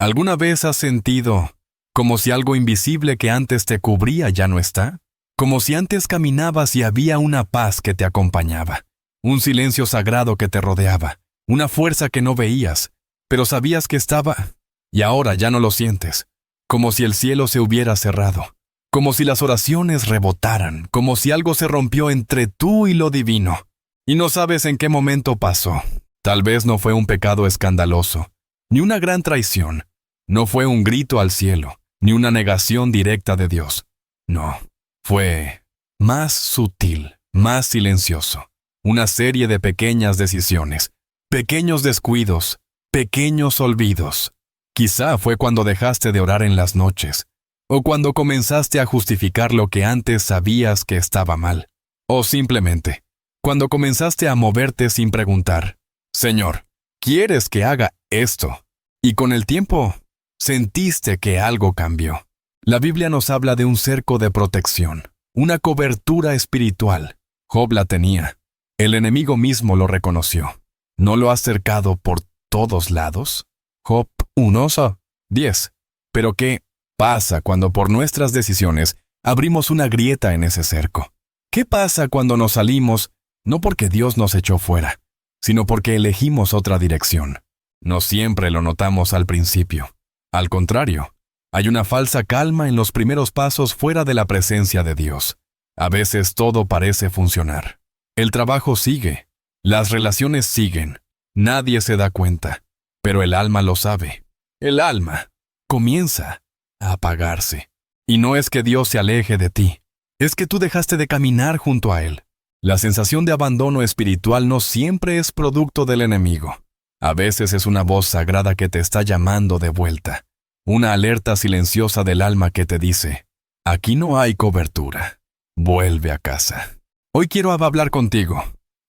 ¿Alguna vez has sentido como si algo invisible que antes te cubría ya no está? Como si antes caminabas y había una paz que te acompañaba, un silencio sagrado que te rodeaba, una fuerza que no veías, pero sabías que estaba, y ahora ya no lo sientes, como si el cielo se hubiera cerrado, como si las oraciones rebotaran, como si algo se rompió entre tú y lo divino, y no sabes en qué momento pasó. Tal vez no fue un pecado escandaloso, ni una gran traición, no fue un grito al cielo, ni una negación directa de Dios. No, fue más sutil, más silencioso, una serie de pequeñas decisiones, pequeños descuidos, pequeños olvidos. Quizá fue cuando dejaste de orar en las noches, o cuando comenzaste a justificar lo que antes sabías que estaba mal, o simplemente, cuando comenzaste a moverte sin preguntar, Señor, ¿quieres que haga esto? Y con el tiempo, sentiste que algo cambió. La Biblia nos habla de un cerco de protección, una cobertura espiritual. Job la tenía. El enemigo mismo lo reconoció. ¿No lo has cercado por todos lados? Job 1:10. Pero ¿qué pasa cuando por nuestras decisiones abrimos una grieta en ese cerco? ¿Qué pasa cuando nos salimos, no porque Dios nos echó fuera, sino porque elegimos otra dirección? No siempre lo notamos al principio. Al contrario, hay una falsa calma en los primeros pasos fuera de la presencia de Dios. A veces todo parece funcionar. El trabajo sigue, las relaciones siguen, nadie se da cuenta, pero el alma lo sabe. El alma comienza a apagarse. Y no es que Dios se aleje de ti, es que tú dejaste de caminar junto a Él. La sensación de abandono espiritual no siempre es producto del enemigo. A veces es una voz sagrada que te está llamando de vuelta. Una alerta silenciosa del alma que te dice, aquí no hay cobertura. Vuelve a casa. Hoy quiero hablar contigo.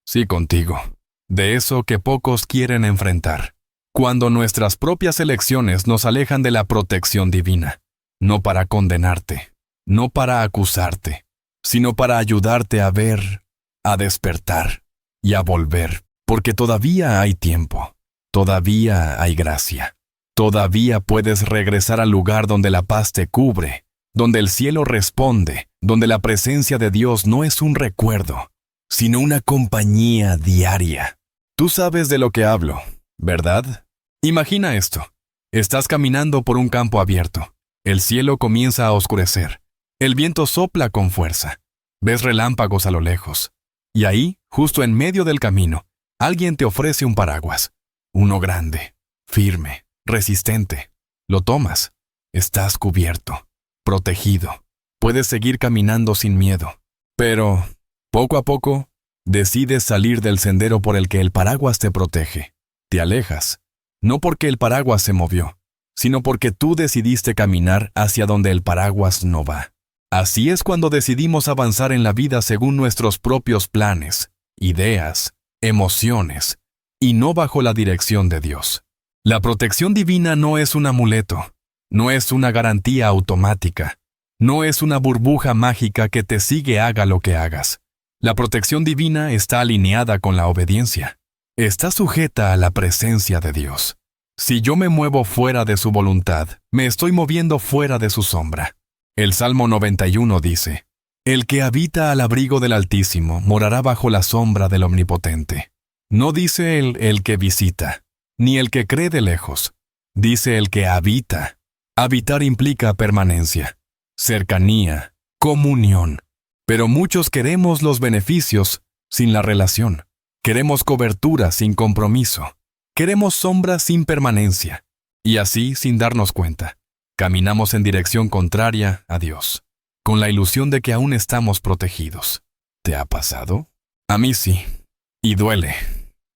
Sí, contigo. De eso que pocos quieren enfrentar. Cuando nuestras propias elecciones nos alejan de la protección divina. No para condenarte, no para acusarte, sino para ayudarte a ver, a despertar y a volver. Porque todavía hay tiempo. Todavía hay gracia. Todavía puedes regresar al lugar donde la paz te cubre, donde el cielo responde, donde la presencia de Dios no es un recuerdo, sino una compañía diaria. Tú sabes de lo que hablo, ¿verdad? Imagina esto. Estás caminando por un campo abierto. El cielo comienza a oscurecer. El viento sopla con fuerza. Ves relámpagos a lo lejos. Y ahí, justo en medio del camino, alguien te ofrece un paraguas. Uno grande, firme, resistente. Lo tomas. Estás cubierto, protegido. Puedes seguir caminando sin miedo. Pero, poco a poco, decides salir del sendero por el que el paraguas te protege. Te alejas, no porque el paraguas se movió, sino porque tú decidiste caminar hacia donde el paraguas no va. Así es cuando decidimos avanzar en la vida según nuestros propios planes, ideas, emociones, y no bajo la dirección de Dios. La protección divina no es un amuleto, no es una garantía automática, no es una burbuja mágica que te sigue haga lo que hagas. La protección divina está alineada con la obediencia. Está sujeta a la presencia de Dios. Si yo me muevo fuera de su voluntad, me estoy moviendo fuera de su sombra. El Salmo 91 dice, el que habita al abrigo del Altísimo morará bajo la sombra del Omnipotente. No dice el que visita, ni el que cree de lejos. Dice el que habita. Habitar implica permanencia, cercanía, comunión. Pero muchos queremos los beneficios sin la relación. Queremos cobertura sin compromiso. Queremos sombra sin permanencia. Y así, sin darnos cuenta, caminamos en dirección contraria a Dios, con la ilusión de que aún estamos protegidos. ¿Te ha pasado? A mí sí. Y duele.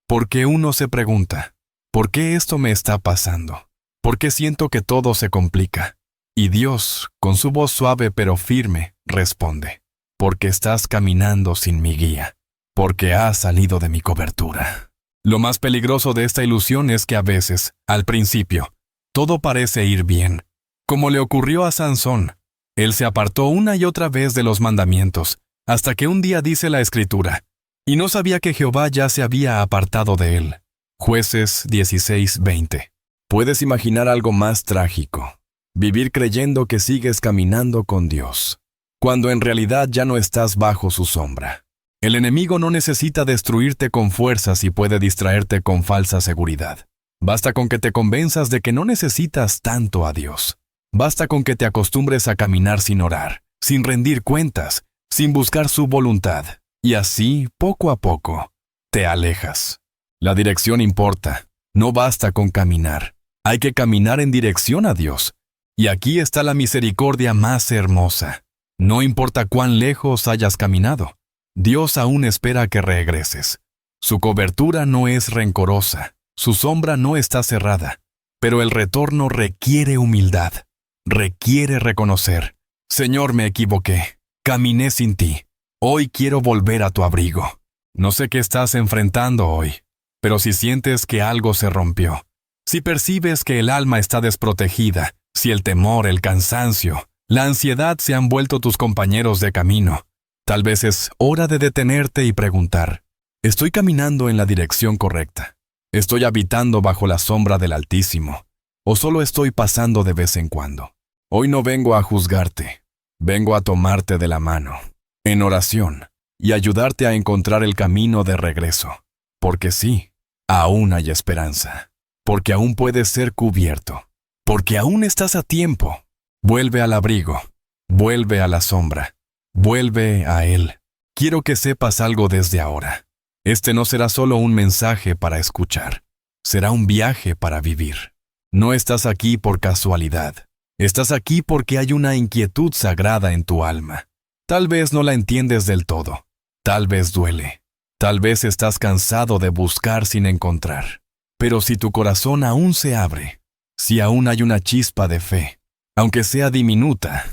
Porque uno se pregunta, ¿por qué esto me está pasando? ¿Por qué siento que todo se complica? Y Dios, con su voz suave pero firme, responde, porque estás caminando sin mi guía, porque has salido de mi cobertura. Lo más peligroso de esta ilusión es que a veces, al principio, todo parece ir bien, como le ocurrió a Sansón. Él se apartó una y otra vez de los mandamientos, hasta que un día dice la Escritura, y no sabía que Jehová ya se había apartado de él. Jueces 16:20. Puedes imaginar algo más trágico: vivir creyendo que sigues caminando con Dios, cuando en realidad ya no estás bajo su sombra. El enemigo no necesita destruirte con fuerzas y puede distraerte con falsa seguridad. Basta con que te convenzas de que no necesitas tanto a Dios. Basta con que te acostumbres a caminar sin orar, sin rendir cuentas, sin buscar su voluntad. Y así, poco a poco, te alejas. La dirección importa. No basta con caminar. Hay que caminar en dirección a Dios. Y aquí está la misericordia más hermosa. No importa cuán lejos hayas caminado, Dios aún espera que regreses. Su cobertura no es rencorosa, su sombra no está cerrada, pero el retorno requiere humildad, requiere reconocer: Señor, me equivoqué, caminé sin ti, hoy quiero volver a tu abrigo. No sé qué estás enfrentando hoy, pero si sientes que algo se rompió, si percibes que el alma está desprotegida, si el temor, el cansancio, la ansiedad se han vuelto tus compañeros de camino, tal vez es hora de detenerte y preguntar: ¿estoy caminando en la dirección correcta? ¿Estoy habitando bajo la sombra del Altísimo? ¿O solo estoy pasando de vez en cuando? Hoy no vengo a juzgarte, vengo a tomarte de la mano, en oración, y ayudarte a encontrar el camino de regreso. Porque sí, aún hay esperanza, porque aún puedes ser cubierto, porque aún estás a tiempo. Vuelve al abrigo, vuelve a la sombra, vuelve a Él. Quiero que sepas algo desde ahora. Este no será solo un mensaje para escuchar, será un viaje para vivir. No estás aquí por casualidad. Estás aquí porque hay una inquietud sagrada en tu alma. Tal vez no la entiendes del todo. Tal vez duele. Tal vez estás cansado de buscar sin encontrar. Pero si tu corazón aún se abre, si aún hay una chispa de fe, aunque sea diminuta,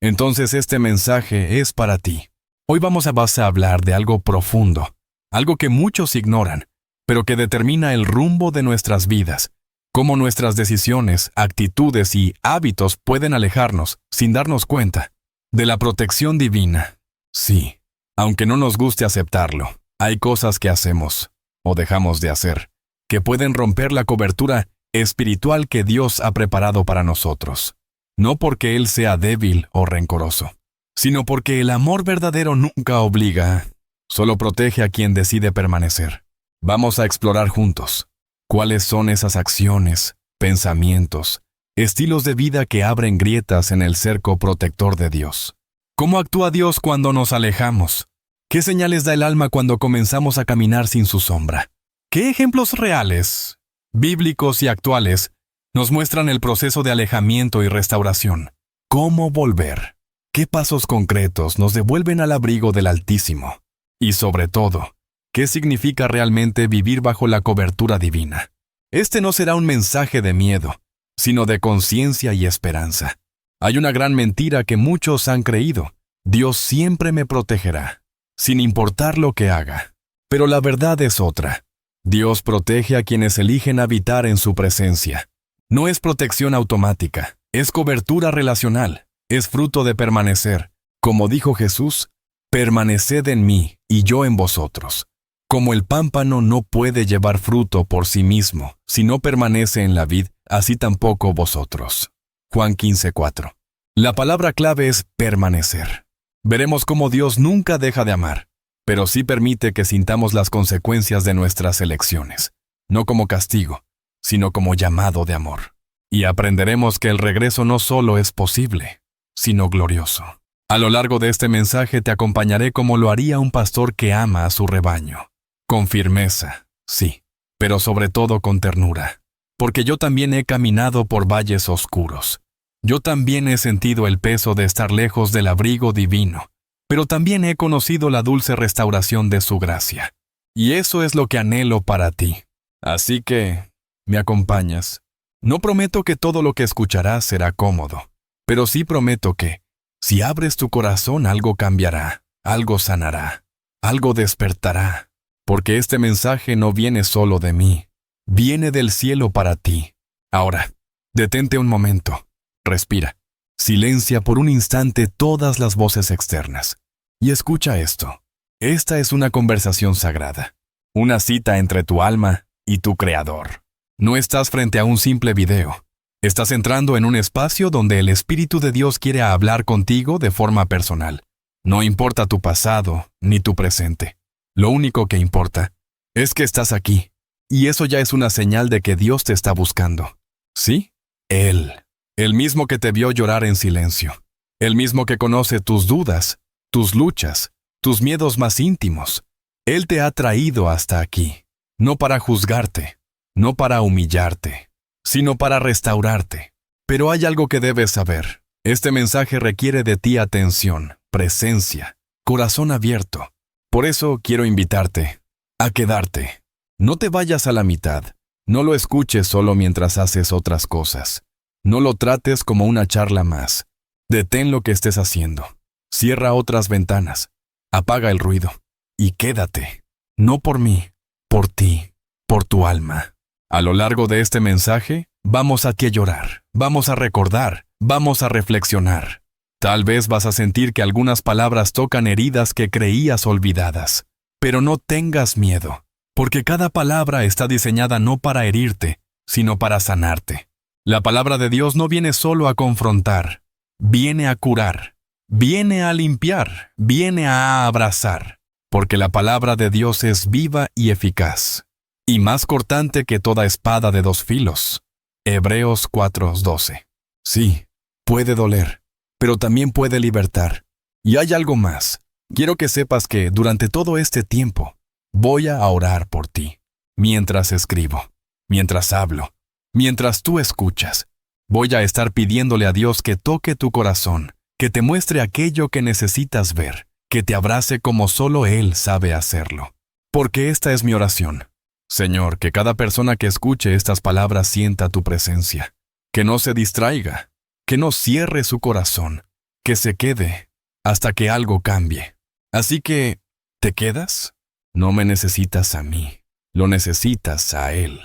entonces este mensaje es para ti. Hoy vamos a hablar de algo profundo, algo que muchos ignoran, pero que determina el rumbo de nuestras vidas, cómo nuestras decisiones, actitudes y hábitos pueden alejarnos, sin darnos cuenta, de la protección divina. Sí, aunque no nos guste aceptarlo, hay cosas que hacemos, o dejamos de hacer, que pueden romper la cobertura espiritual que Dios ha preparado para nosotros. No porque Él sea débil o rencoroso, sino porque el amor verdadero nunca obliga, solo protege a quien decide permanecer. Vamos a explorar juntos cuáles son esas acciones, pensamientos, estilos de vida que abren grietas en el cerco protector de Dios. ¿Cómo actúa Dios cuando nos alejamos? ¿Qué señales da el alma cuando comenzamos a caminar sin su sombra? ¿Qué ejemplos reales, bíblicos y actuales nos muestran el proceso de alejamiento y restauración? ¿Cómo volver? ¿Qué pasos concretos nos devuelven al abrigo del Altísimo? Y sobre todo, ¿qué significa realmente vivir bajo la cobertura divina? Este no será un mensaje de miedo, sino de conciencia y esperanza. Hay una gran mentira que muchos han creído: Dios siempre me protegerá, sin importar lo que haga. Pero la verdad es otra. Dios protege a quienes eligen habitar en su presencia. No es protección automática, es cobertura relacional, es fruto de permanecer. Como dijo Jesús: permaneced en mí y yo en vosotros. Como el pámpano no puede llevar fruto por sí mismo si no permanece en la vid, así tampoco vosotros. Juan 15:4. La palabra clave es permanecer. Veremos cómo Dios nunca deja de amar, pero sí permite que sintamos las consecuencias de nuestras elecciones, no como castigo, sino como llamado de amor. Y aprenderemos que el regreso no solo es posible, sino glorioso. A lo largo de este mensaje te acompañaré como lo haría un pastor que ama a su rebaño. Con firmeza, sí, pero sobre todo con ternura. Porque yo también he caminado por valles oscuros. Yo también he sentido el peso de estar lejos del abrigo divino, pero también he conocido la dulce restauración de su gracia. Y eso es lo que anhelo para ti. Así que, ¿me acompañas? No prometo que todo lo que escucharás será cómodo, pero sí prometo que, si abres tu corazón, algo cambiará, algo sanará, algo despertará. Porque este mensaje no viene solo de mí, viene del cielo para ti. Ahora, detente un momento, respira, silencia por un instante todas las voces externas y escucha esto. Esta es una conversación sagrada, una cita entre tu alma y tu Creador. No estás frente a un simple video. Estás entrando en un espacio donde el Espíritu de Dios quiere hablar contigo de forma personal. No importa tu pasado ni tu presente. Lo único que importa es que estás aquí. Y eso ya es una señal de que Dios te está buscando. ¿Sí? Él. El mismo que te vio llorar en silencio. El mismo que conoce tus dudas, tus luchas, tus miedos más íntimos. Él te ha traído hasta aquí. No para juzgarte, no para humillarte, sino para restaurarte. Pero hay algo que debes saber. Este mensaje requiere de ti atención, presencia, corazón abierto. Por eso quiero invitarte a quedarte. No te vayas a la mitad. No lo escuches solo mientras haces otras cosas. No lo trates como una charla más. Detén lo que estés haciendo. Cierra otras ventanas. Apaga el ruido. Y quédate. No por mí, por ti, por tu alma. A lo largo de este mensaje, vamos a llorar, vamos a recordar, vamos a reflexionar. Tal vez vas a sentir que algunas palabras tocan heridas que creías olvidadas. Pero no tengas miedo, porque cada palabra está diseñada no para herirte, sino para sanarte. La palabra de Dios no viene solo a confrontar, viene a curar, viene a limpiar, viene a abrazar, porque la palabra de Dios es viva y eficaz, y más cortante que toda espada de dos filos. Hebreos 4:12. Sí, puede doler, pero también puede libertar. Y hay algo más. Quiero que sepas que durante todo este tiempo voy a orar por ti, mientras escribo, mientras hablo, mientras tú escuchas. Voy a estar pidiéndole a Dios que toque tu corazón, que te muestre aquello que necesitas ver, que te abrace como solo Él sabe hacerlo. Porque esta es mi oración. Señor, que cada persona que escuche estas palabras sienta tu presencia, que no se distraiga, que no cierre su corazón, que se quede hasta que algo cambie. Así que, ¿te quedas? No me necesitas a mí, lo necesitas a Él.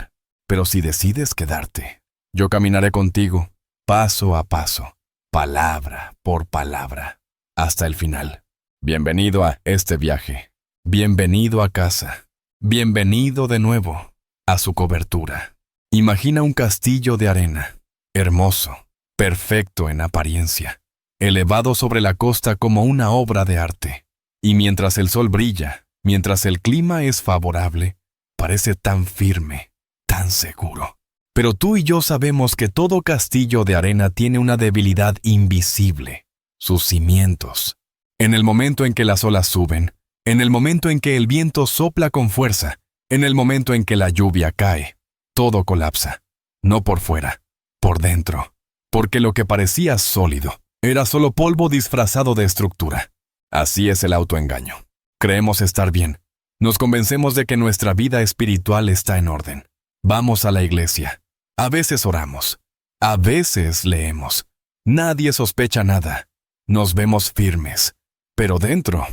Pero si decides quedarte, yo caminaré contigo, paso a paso, palabra por palabra, hasta el final. Bienvenido a este viaje. Bienvenido a casa. Bienvenido de nuevo a su cobertura. Imagina un castillo de arena, hermoso, perfecto en apariencia, elevado sobre la costa como una obra de arte. Y mientras el sol brilla, mientras el clima es favorable, parece tan firme, tan seguro. Pero tú y yo sabemos que todo castillo de arena tiene una debilidad invisible, sus cimientos. En el momento en que las olas suben, en el momento en que el viento sopla con fuerza, en el momento en que la lluvia cae, todo colapsa. No por fuera, por dentro. Porque lo que parecía sólido era solo polvo disfrazado de estructura. Así es el autoengaño. Creemos estar bien. Nos convencemos de que nuestra vida espiritual está en orden. Vamos a la iglesia. A veces oramos. A veces leemos. Nadie sospecha nada. Nos vemos firmes. Pero dentro,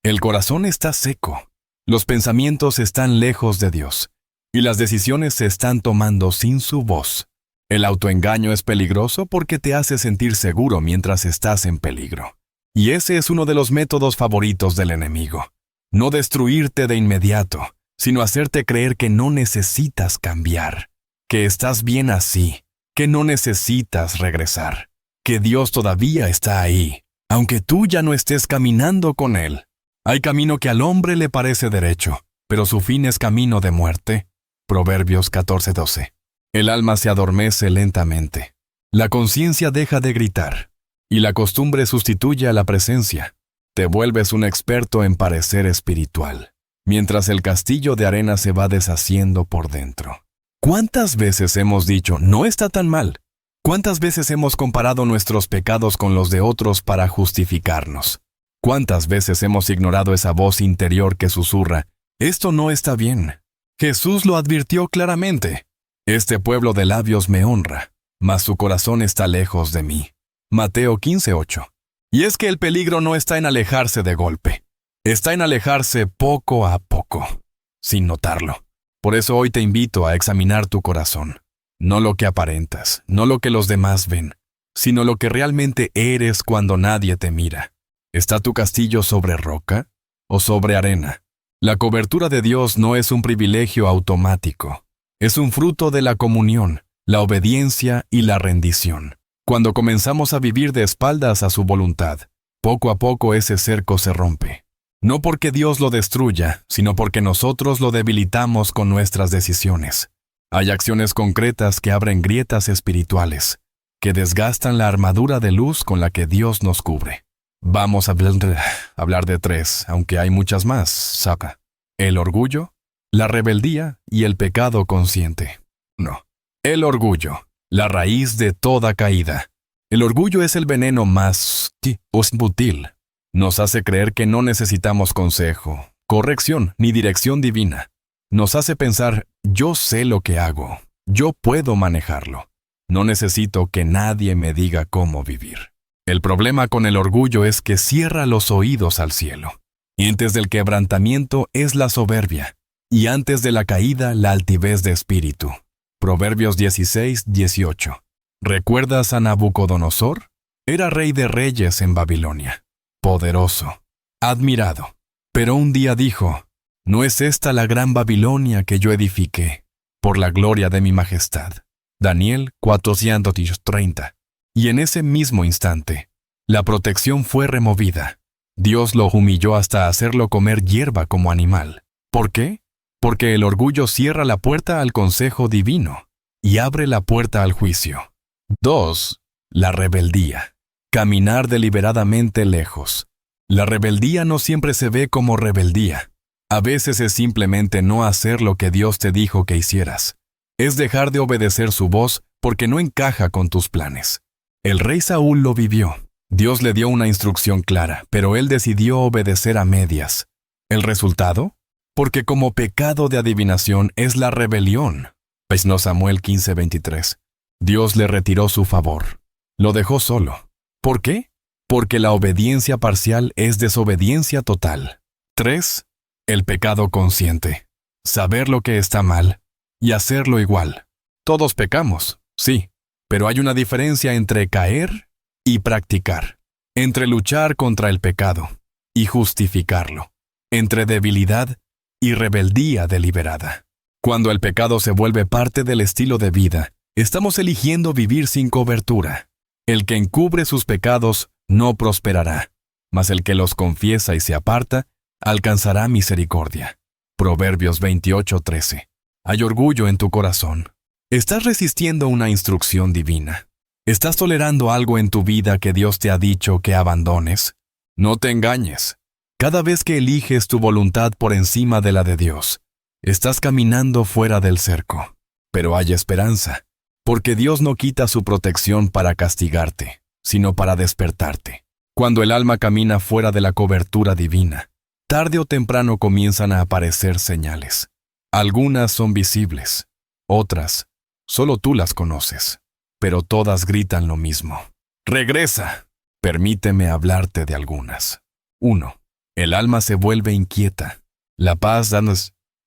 el corazón está seco. Los pensamientos están lejos de Dios. Y las decisiones se están tomando sin su voz. El autoengaño es peligroso porque te hace sentir seguro mientras estás en peligro. Y ese es uno de los métodos favoritos del enemigo. No destruirte de inmediato, sino hacerte creer que no necesitas cambiar, que estás bien así, que no necesitas regresar, que Dios todavía está ahí, aunque tú ya no estés caminando con Él. Hay camino que al hombre le parece derecho, pero su fin es camino de muerte. Proverbios 14:12. El alma se adormece lentamente. La conciencia deja de gritar. Y la costumbre sustituye a la presencia. Te vuelves un experto en parecer espiritual, mientras el castillo de arena se va deshaciendo por dentro. ¿Cuántas veces hemos dicho, no está tan mal? ¿Cuántas veces hemos comparado nuestros pecados con los de otros para justificarnos? ¿Cuántas veces hemos ignorado esa voz interior que susurra, esto no está bien? Jesús lo advirtió claramente. Este pueblo de labios me honra, mas su corazón está lejos de mí. Mateo 15:8. Y es que el peligro no está en alejarse de golpe. Está en alejarse poco a poco, sin notarlo. Por eso hoy te invito a examinar tu corazón. No lo que aparentas, no lo que los demás ven, sino lo que realmente eres cuando nadie te mira. ¿Está tu castillo sobre roca o sobre arena? La cobertura de Dios no es un privilegio automático. Es un fruto de la comunión, la obediencia y la rendición. Cuando comenzamos a vivir de espaldas a su voluntad, poco a poco ese cerco se rompe. No porque Dios lo destruya, sino porque nosotros lo debilitamos con nuestras decisiones. Hay acciones concretas que abren grietas espirituales, que desgastan la armadura de luz con la que Dios nos cubre. Vamos a hablar de 3, aunque hay muchas más. Saca. El orgullo, la rebeldía y el pecado consciente. No. El orgullo, la raíz de toda caída. El orgullo es el veneno más sutil. Nos hace creer que no necesitamos consejo, corrección ni dirección divina. Nos hace pensar, yo sé lo que hago, yo puedo manejarlo. No necesito que nadie me diga cómo vivir. El problema con el orgullo es que cierra los oídos al cielo. Y antes del quebrantamiento es la soberbia, y antes de la caída la altivez de espíritu. Proverbios 16:18. ¿Recuerdas a Nabucodonosor? Era rey de reyes en Babilonia. Poderoso, admirado. Pero un día dijo, ¿no es esta la gran Babilonia que yo edifiqué, por la gloria de mi majestad? Daniel 4:30. Y en ese mismo instante, la protección fue removida. Dios lo humilló hasta hacerlo comer hierba como animal. ¿Por qué? Porque el orgullo cierra la puerta al consejo divino y abre la puerta al juicio. 2. La rebeldía. Caminar deliberadamente lejos. La rebeldía no siempre se ve como rebeldía. A veces es simplemente no hacer lo que Dios te dijo que hicieras. Es dejar de obedecer su voz porque no encaja con tus planes. El rey Saúl lo vivió. Dios le dio una instrucción clara, pero él decidió obedecer a medias. ¿El resultado? Porque como pecado de adivinación es la rebelión. No Samuel 15:23. Dios le retiró su favor. Lo dejó solo. ¿Por qué? Porque la obediencia parcial es desobediencia total. 3. El pecado consciente. Saber lo que está mal y hacerlo igual. Todos pecamos, sí, pero hay una diferencia entre caer y practicar, entre luchar contra el pecado y justificarlo, entre debilidad y rebeldía deliberada. Cuando el pecado se vuelve parte del estilo de vida, estamos eligiendo vivir sin cobertura. El que encubre sus pecados no prosperará, mas el que los confiesa y se aparta, alcanzará misericordia. Proverbios 28:13. Hay orgullo en tu corazón. ¿Estás resistiendo una instrucción divina? ¿Estás tolerando algo en tu vida que Dios te ha dicho que abandones? No te engañes. Cada vez que eliges tu voluntad por encima de la de Dios, estás caminando fuera del cerco. Pero hay esperanza, porque Dios no quita su protección para castigarte, sino para despertarte. Cuando el alma camina fuera de la cobertura divina, tarde o temprano comienzan a aparecer señales. Algunas son visibles, otras, solo tú las conoces, pero todas gritan lo mismo. ¡Regresa! Permíteme hablarte de algunas. 1. El alma se vuelve inquieta. La paz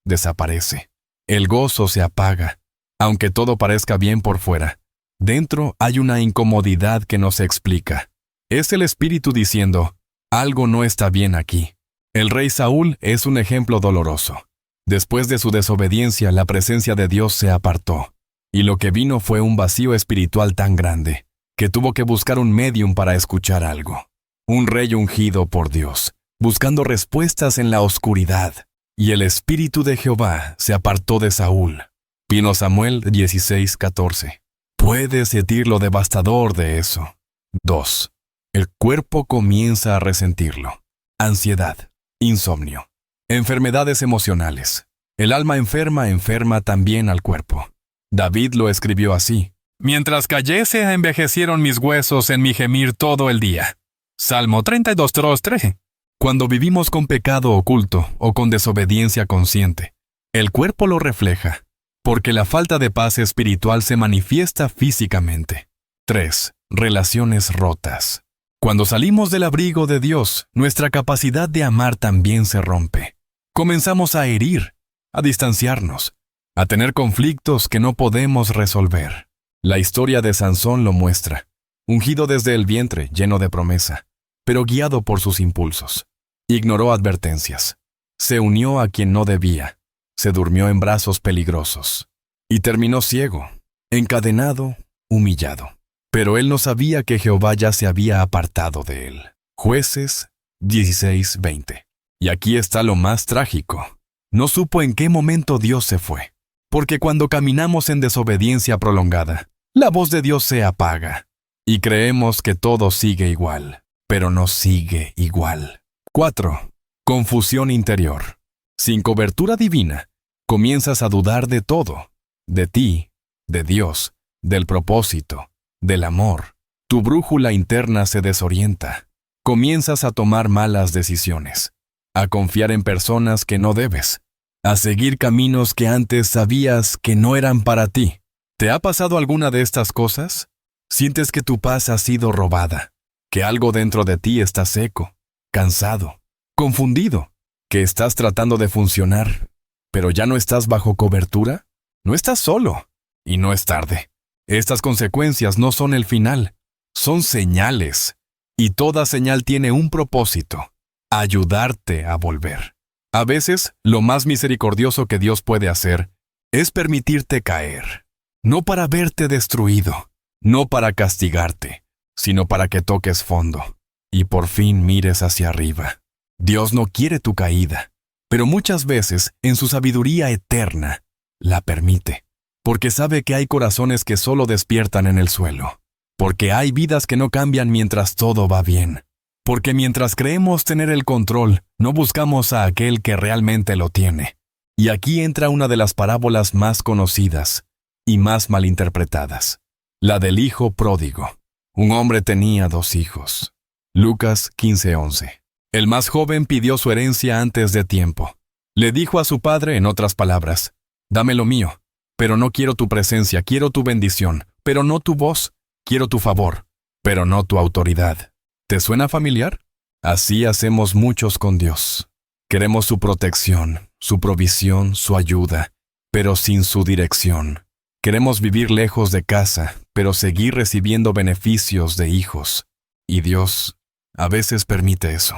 desaparece. El gozo se apaga. Aunque todo parezca bien por fuera, dentro hay una incomodidad que no se explica. Es el espíritu diciendo, algo no está bien aquí. El rey Saúl es un ejemplo doloroso. Después de su desobediencia, la presencia de Dios se apartó, y lo que vino fue un vacío espiritual tan grande, que tuvo que buscar un medium para escuchar algo. Un rey ungido por Dios, buscando respuestas en la oscuridad, y el espíritu de Jehová se apartó de Saúl. Vino Samuel 16:14. Puedes sentir lo devastador de eso. 2. El cuerpo comienza a resentirlo. Ansiedad, insomnio, enfermedades emocionales. El alma enferma también al cuerpo. David lo escribió así: mientras cayese envejecieron mis huesos en mi gemir todo el día. Salmo 32:3. Cuando vivimos con pecado oculto o con desobediencia consciente, el cuerpo lo refleja, porque la falta de paz espiritual se manifiesta físicamente. 3. Relaciones rotas. Cuando salimos del abrigo de Dios, nuestra capacidad de amar también se rompe. Comenzamos a herir, a distanciarnos, a tener conflictos que no podemos resolver. La historia de Sansón lo muestra. Ungido desde el vientre, lleno de promesa, pero guiado por sus impulsos. Ignoró advertencias. Se unió a quien no debía. Se durmió en brazos peligrosos. y terminó ciego, encadenado, humillado. Pero él no sabía que Jehová ya se había apartado de él. Jueces 16:20. Y aquí está lo más trágico. No supo en qué momento Dios se fue. Porque cuando caminamos en desobediencia prolongada, la voz de Dios se apaga. Y creemos que todo sigue igual, pero no sigue igual. 4. Confusión interior. Sin cobertura divina, comienzas a dudar de todo. De ti, de Dios, del propósito, del amor. Tu brújula interna se desorienta. Comienzas a tomar malas decisiones, a confiar en personas que no debes, a seguir caminos que antes sabías que no eran para ti. ¿Te ha pasado alguna de estas cosas? Sientes que tu paz ha sido robada, que algo dentro de ti está seco, cansado, confundido, que estás tratando de funcionar, pero ya no estás bajo cobertura. No estás solo, y no es tarde. Estas consecuencias no son el final, son señales, y toda señal tiene un propósito: ayudarte a volver. A veces, lo más misericordioso que Dios puede hacer es permitirte caer, no para verte destruido, no para castigarte, sino para que toques fondo y por fin mires hacia arriba. Dios no quiere tu caída, pero muchas veces, en su sabiduría eterna, la permite, porque sabe que hay corazones que solo despiertan en el suelo, porque hay vidas que no cambian mientras todo va bien, porque mientras creemos tener el control, no buscamos a aquel que realmente lo tiene. Y aquí entra una de las parábolas más conocidas y más malinterpretadas, la del hijo pródigo. Un hombre tenía 2 hijos. Lucas 15:11. El más joven pidió su herencia antes de tiempo. Le dijo a su padre, en otras palabras: «Dame lo mío, pero no quiero tu presencia, quiero tu bendición, pero no tu voz, quiero tu favor, pero no tu autoridad». ¿Te suena familiar? Así hacemos muchos con Dios. Queremos su protección, su provisión, su ayuda, pero sin su dirección. Queremos vivir lejos de casa, pero seguir recibiendo beneficios de hijos. Y Dios a veces permite eso.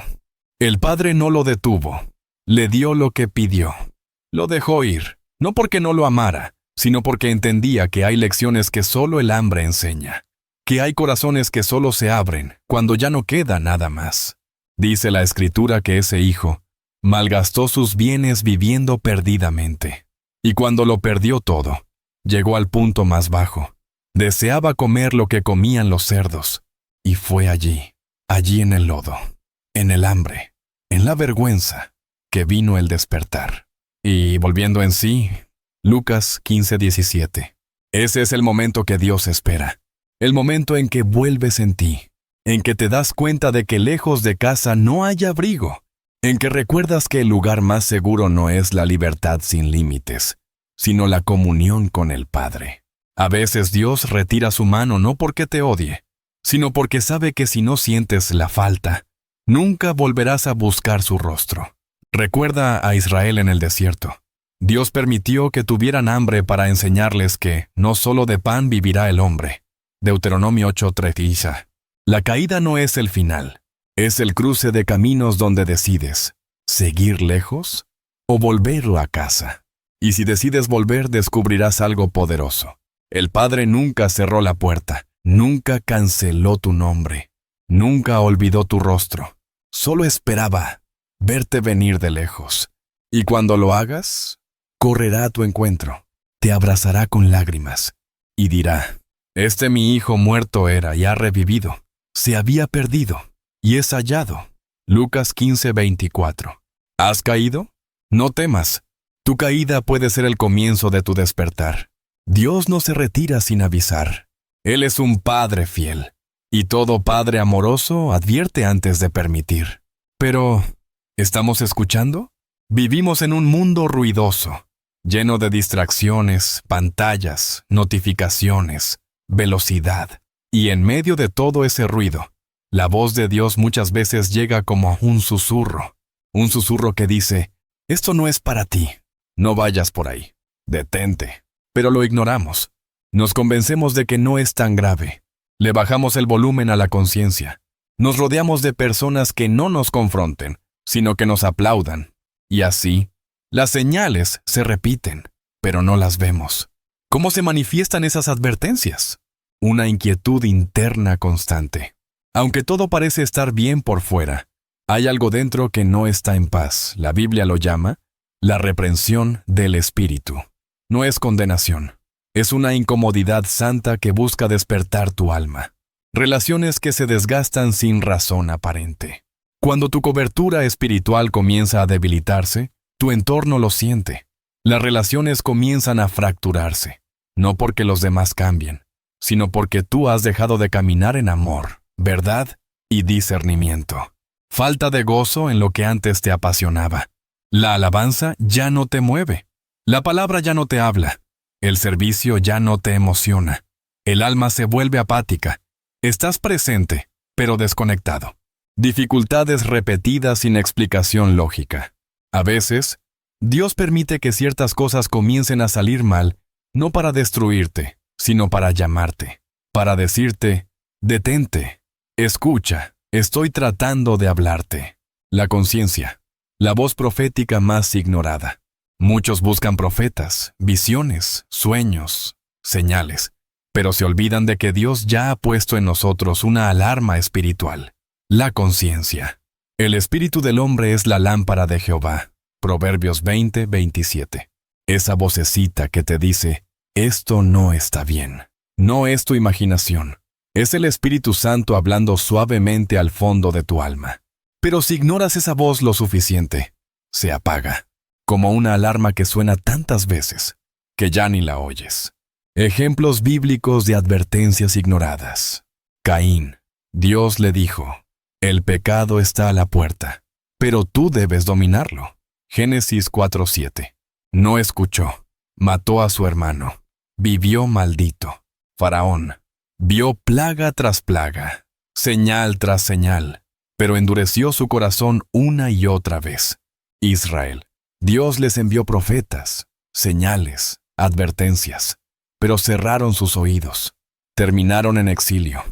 El padre no lo detuvo, le dio lo que pidió. Lo dejó ir, no porque no lo amara, sino porque entendía que hay lecciones que solo el hambre enseña, que hay corazones que solo se abren cuando ya no queda nada más. Dice la Escritura que ese hijo malgastó sus bienes viviendo perdidamente. Y cuando lo perdió todo, llegó al punto más bajo. Deseaba comer lo que comían los cerdos. Y fue allí en el lodo, en el hambre, en la vergüenza, que vino el despertar. Y volviendo en sí, Lucas 15:17. Ese es el momento que Dios espera. El momento en que vuelves en ti, en que te das cuenta de que lejos de casa no hay abrigo, en que recuerdas que el lugar más seguro no es la libertad sin límites, sino la comunión con el Padre. A veces Dios retira su mano no porque te odie, sino porque sabe que si no sientes la falta, nunca volverás a buscar su rostro. Recuerda a Israel en el desierto. Dios permitió que tuvieran hambre para enseñarles que no solo de pan vivirá el hombre. Deuteronomio 8:3. La caída no es el final, es el cruce de caminos donde decides seguir lejos o volver a casa. Y si decides volver, descubrirás algo poderoso. El Padre nunca cerró la puerta, nunca canceló tu nombre, nunca olvidó tu rostro. Solo esperaba verte venir de lejos. Y cuando lo hagas, correrá a tu encuentro, te abrazará con lágrimas y dirá: «Este mi hijo muerto era y ha revivido, se había perdido y es hallado». Lucas 15:24. ¿Has caído? No temas. Tu caída puede ser el comienzo de tu despertar. Dios no se retira sin avisar. Él es un Padre fiel, y todo Padre amoroso advierte antes de permitir. Pero, ¿estamos escuchando? Vivimos en un mundo ruidoso, lleno de distracciones, pantallas, notificaciones, velocidad. Y en medio de todo ese ruido, la voz de Dios muchas veces llega como un susurro que dice: «Esto no es para ti, no vayas por ahí, detente». Pero lo ignoramos. Nos convencemos de que no es tan grave. Le bajamos el volumen a la conciencia. Nos rodeamos de personas que no nos confronten, sino que nos aplaudan. Y así, las señales se repiten, pero no las vemos. ¿Cómo se manifiestan esas advertencias? Una inquietud interna constante. Aunque todo parece estar bien por fuera, hay algo dentro que no está en paz. La Biblia lo llama la reprensión del espíritu. No es condenación. Es una incomodidad santa que busca despertar tu alma. Relaciones que se desgastan sin razón aparente. Cuando tu cobertura espiritual comienza a debilitarse, tu entorno lo siente. Las relaciones comienzan a fracturarse, no porque los demás cambien, sino porque tú has dejado de caminar en amor, verdad y discernimiento. Falta de gozo en lo que antes te apasionaba. La alabanza ya no te mueve. La palabra ya no te habla. El servicio ya no te emociona. El alma se vuelve apática. Estás presente, pero desconectado. Dificultades repetidas sin explicación lógica. A veces, Dios permite que ciertas cosas comiencen a salir mal, no para destruirte, sino para llamarte, para decirte, detente, escucha, estoy tratando de hablarte. La conciencia, la voz profética más ignorada. Muchos buscan profetas, visiones, sueños, señales, pero se olvidan de que Dios ya ha puesto en nosotros una alarma espiritual. La conciencia. El espíritu del hombre es la lámpara de Jehová. Proverbios 20:27. Esa vocecita que te dice, esto no está bien. No es tu imaginación. Es el Espíritu Santo hablando suavemente al fondo de tu alma. Pero si ignoras esa voz lo suficiente, se apaga, como una alarma que suena tantas veces, que ya ni la oyes. Ejemplos bíblicos de advertencias ignoradas. Caín. Dios le dijo, el pecado está a la puerta, pero tú debes dominarlo. Génesis 4:7. No escuchó. Mató a su hermano. Vivió maldito. Faraón. Vio plaga tras plaga, señal tras señal, pero endureció su corazón una y otra vez. Israel. Dios les envió profetas, señales, advertencias, pero cerraron sus oídos. Terminaron en exilio.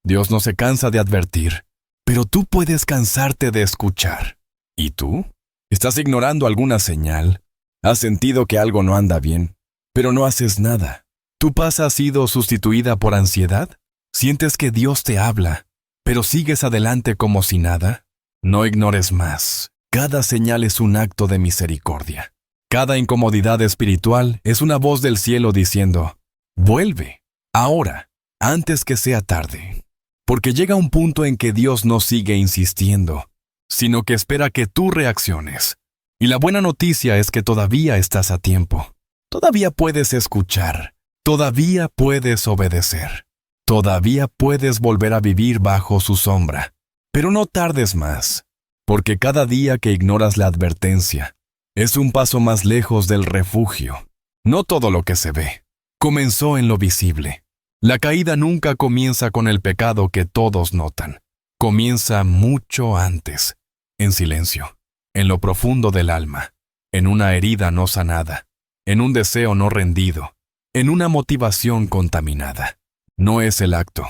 Dios no se cansa de advertir, pero tú puedes cansarte de escuchar. ¿Y tú? ¿Estás ignorando alguna señal? ¿Has sentido que algo no anda bien, pero no haces nada? ¿Tu paz ha sido sustituida por ansiedad? ¿Sientes que Dios te habla, pero sigues adelante como si nada? No ignores más. Cada señal es un acto de misericordia. Cada incomodidad espiritual es una voz del cielo diciendo, vuelve, ahora, antes que sea tarde. Porque llega un punto en que Dios no sigue insistiendo, sino que espera que tú reacciones. Y la buena noticia es que todavía estás a tiempo. Todavía puedes escuchar. Todavía puedes obedecer. Todavía puedes volver a vivir bajo su sombra. Pero no tardes más, porque cada día que ignoras la advertencia es un paso más lejos del refugio. No todo lo que se ve comenzó en lo visible. La caída nunca comienza con el pecado que todos notan. Comienza mucho antes, en silencio, en lo profundo del alma, en una herida no sanada, en un deseo no rendido, en una motivación contaminada. No es el acto,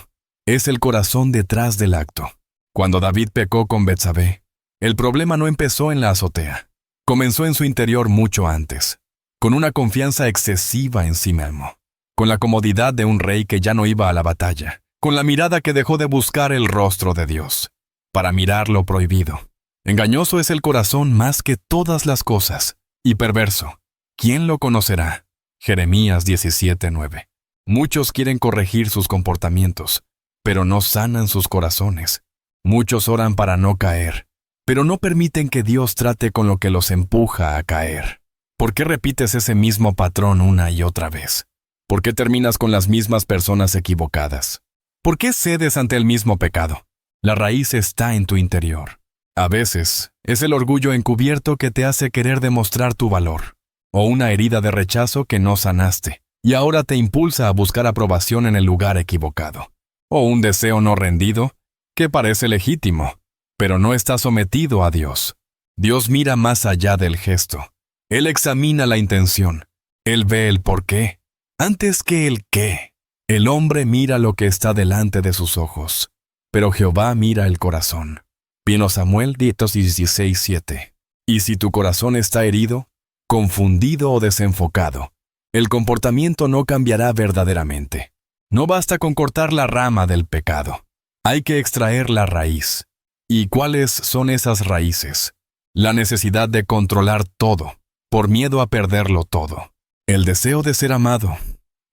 es el corazón detrás del acto. Cuando David pecó con Betsabé, el problema no empezó en la azotea. Comenzó en su interior mucho antes, con una confianza excesiva en sí mismo, con la comodidad de un rey que ya no iba a la batalla, con la mirada que dejó de buscar el rostro de Dios, para mirar lo prohibido. Engañoso es el corazón más que todas las cosas, y perverso. ¿Quién lo conocerá? Jeremías 17:9. Muchos quieren corregir sus comportamientos, pero no sanan sus corazones. Muchos oran para no caer, pero no permiten que Dios trate con lo que los empuja a caer. ¿Por qué repites ese mismo patrón una y otra vez? ¿Por qué terminas con las mismas personas equivocadas? ¿Por qué cedes ante el mismo pecado? La raíz está en tu interior. A veces, es el orgullo encubierto que te hace querer demostrar tu valor, o una herida de rechazo que no sanaste, y ahora te impulsa a buscar aprobación en el lugar equivocado, o un deseo no rendido que parece legítimo, pero no está sometido a Dios. Dios mira más allá del gesto. Él examina la intención. Él ve el por qué, antes que el qué. El hombre mira lo que está delante de sus ojos, pero Jehová mira el corazón. 1 Samuel 16:7. Y si tu corazón está herido, confundido o desenfocado, El comportamiento no cambiará verdaderamente. No basta con cortar la rama del pecado. Hay que extraer la raíz. ¿Y cuáles son esas raíces? La necesidad de controlar todo, por miedo a perderlo todo. El deseo de ser amado,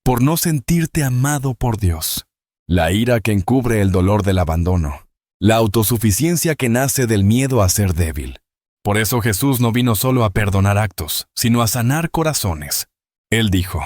por no sentirte amado por Dios. La ira que encubre el dolor del abandono. La autosuficiencia que nace del miedo a ser débil. Por eso Jesús no vino solo a perdonar actos, sino a sanar corazones. Él dijo,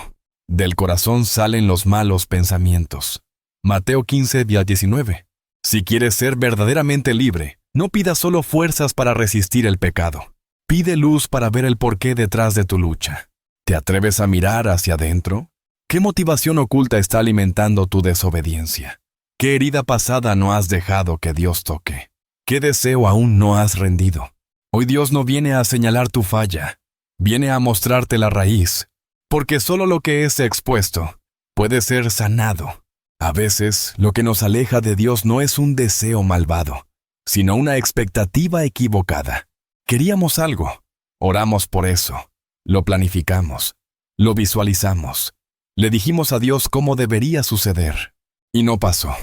del corazón salen los malos pensamientos. Mateo 15:19. Si quieres ser verdaderamente libre, no pidas solo fuerzas para resistir el pecado. Pide luz para ver el porqué detrás de tu lucha. ¿Te atreves a mirar hacia adentro? ¿Qué motivación oculta está alimentando tu desobediencia? ¿Qué herida pasada no has dejado que Dios toque? ¿Qué deseo aún no has rendido? Hoy Dios no viene a señalar tu falla, viene a mostrarte la raíz, porque solo lo que es expuesto puede ser sanado. A veces, lo que nos aleja de Dios no es un deseo malvado, sino una expectativa equivocada. Queríamos algo, oramos por eso, lo planificamos, lo visualizamos, le dijimos a Dios cómo debería suceder, y no pasó.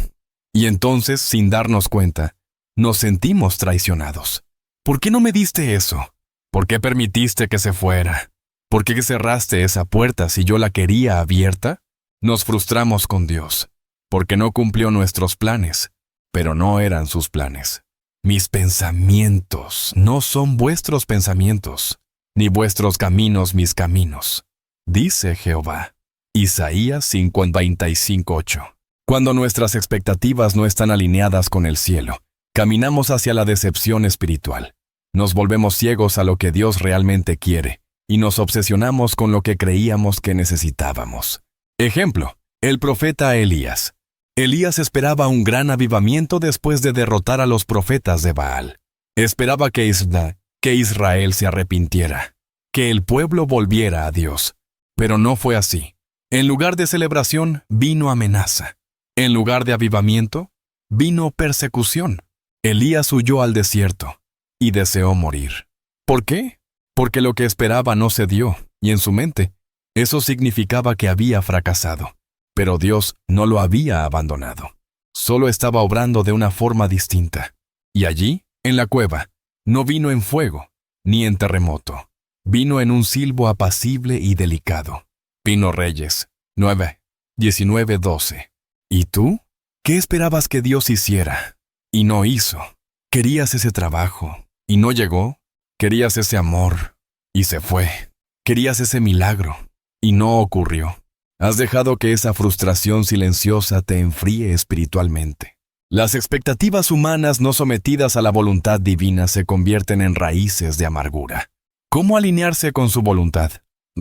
Y entonces, sin darnos cuenta, nos sentimos traicionados. ¿Por qué no me diste eso? ¿Por qué permitiste que se fuera? ¿Por qué cerraste esa puerta si yo la quería abierta? Nos frustramos con Dios, porque no cumplió nuestros planes, pero no eran sus planes. Mis pensamientos no son vuestros pensamientos, ni vuestros caminos mis caminos, dice Jehová. Isaías 55:8. Cuando nuestras expectativas no están alineadas con el cielo, caminamos hacia la decepción espiritual. Nos volvemos ciegos a lo que Dios realmente quiere y nos obsesionamos con lo que creíamos que necesitábamos. Ejemplo, el profeta Elías. Elías esperaba un gran avivamiento después de derrotar a los profetas de Baal. Esperaba que Israel se arrepintiera, que el pueblo volviera a Dios. Pero no fue así. En lugar de celebración, vino amenaza. En lugar de avivamiento, vino persecución. Elías huyó al desierto y deseó morir. ¿Por qué? Porque lo que esperaba no se dio, y en su mente, eso significaba que había fracasado. Pero Dios no lo había abandonado. Solo estaba obrando de una forma distinta. Y allí, en la cueva, no vino en fuego, ni en terremoto. Vino en un silbo apacible y delicado. Vino Reyes 19:12. ¿Y tú? ¿Qué esperabas que Dios hiciera? Y no hizo. Querías ese trabajo, y no llegó. Querías ese amor, y se fue. Querías ese milagro, y no ocurrió. Has dejado que esa frustración silenciosa te enfríe espiritualmente. Las expectativas humanas no sometidas a la voluntad divina se convierten en raíces de amargura. ¿Cómo alinearse con su voluntad?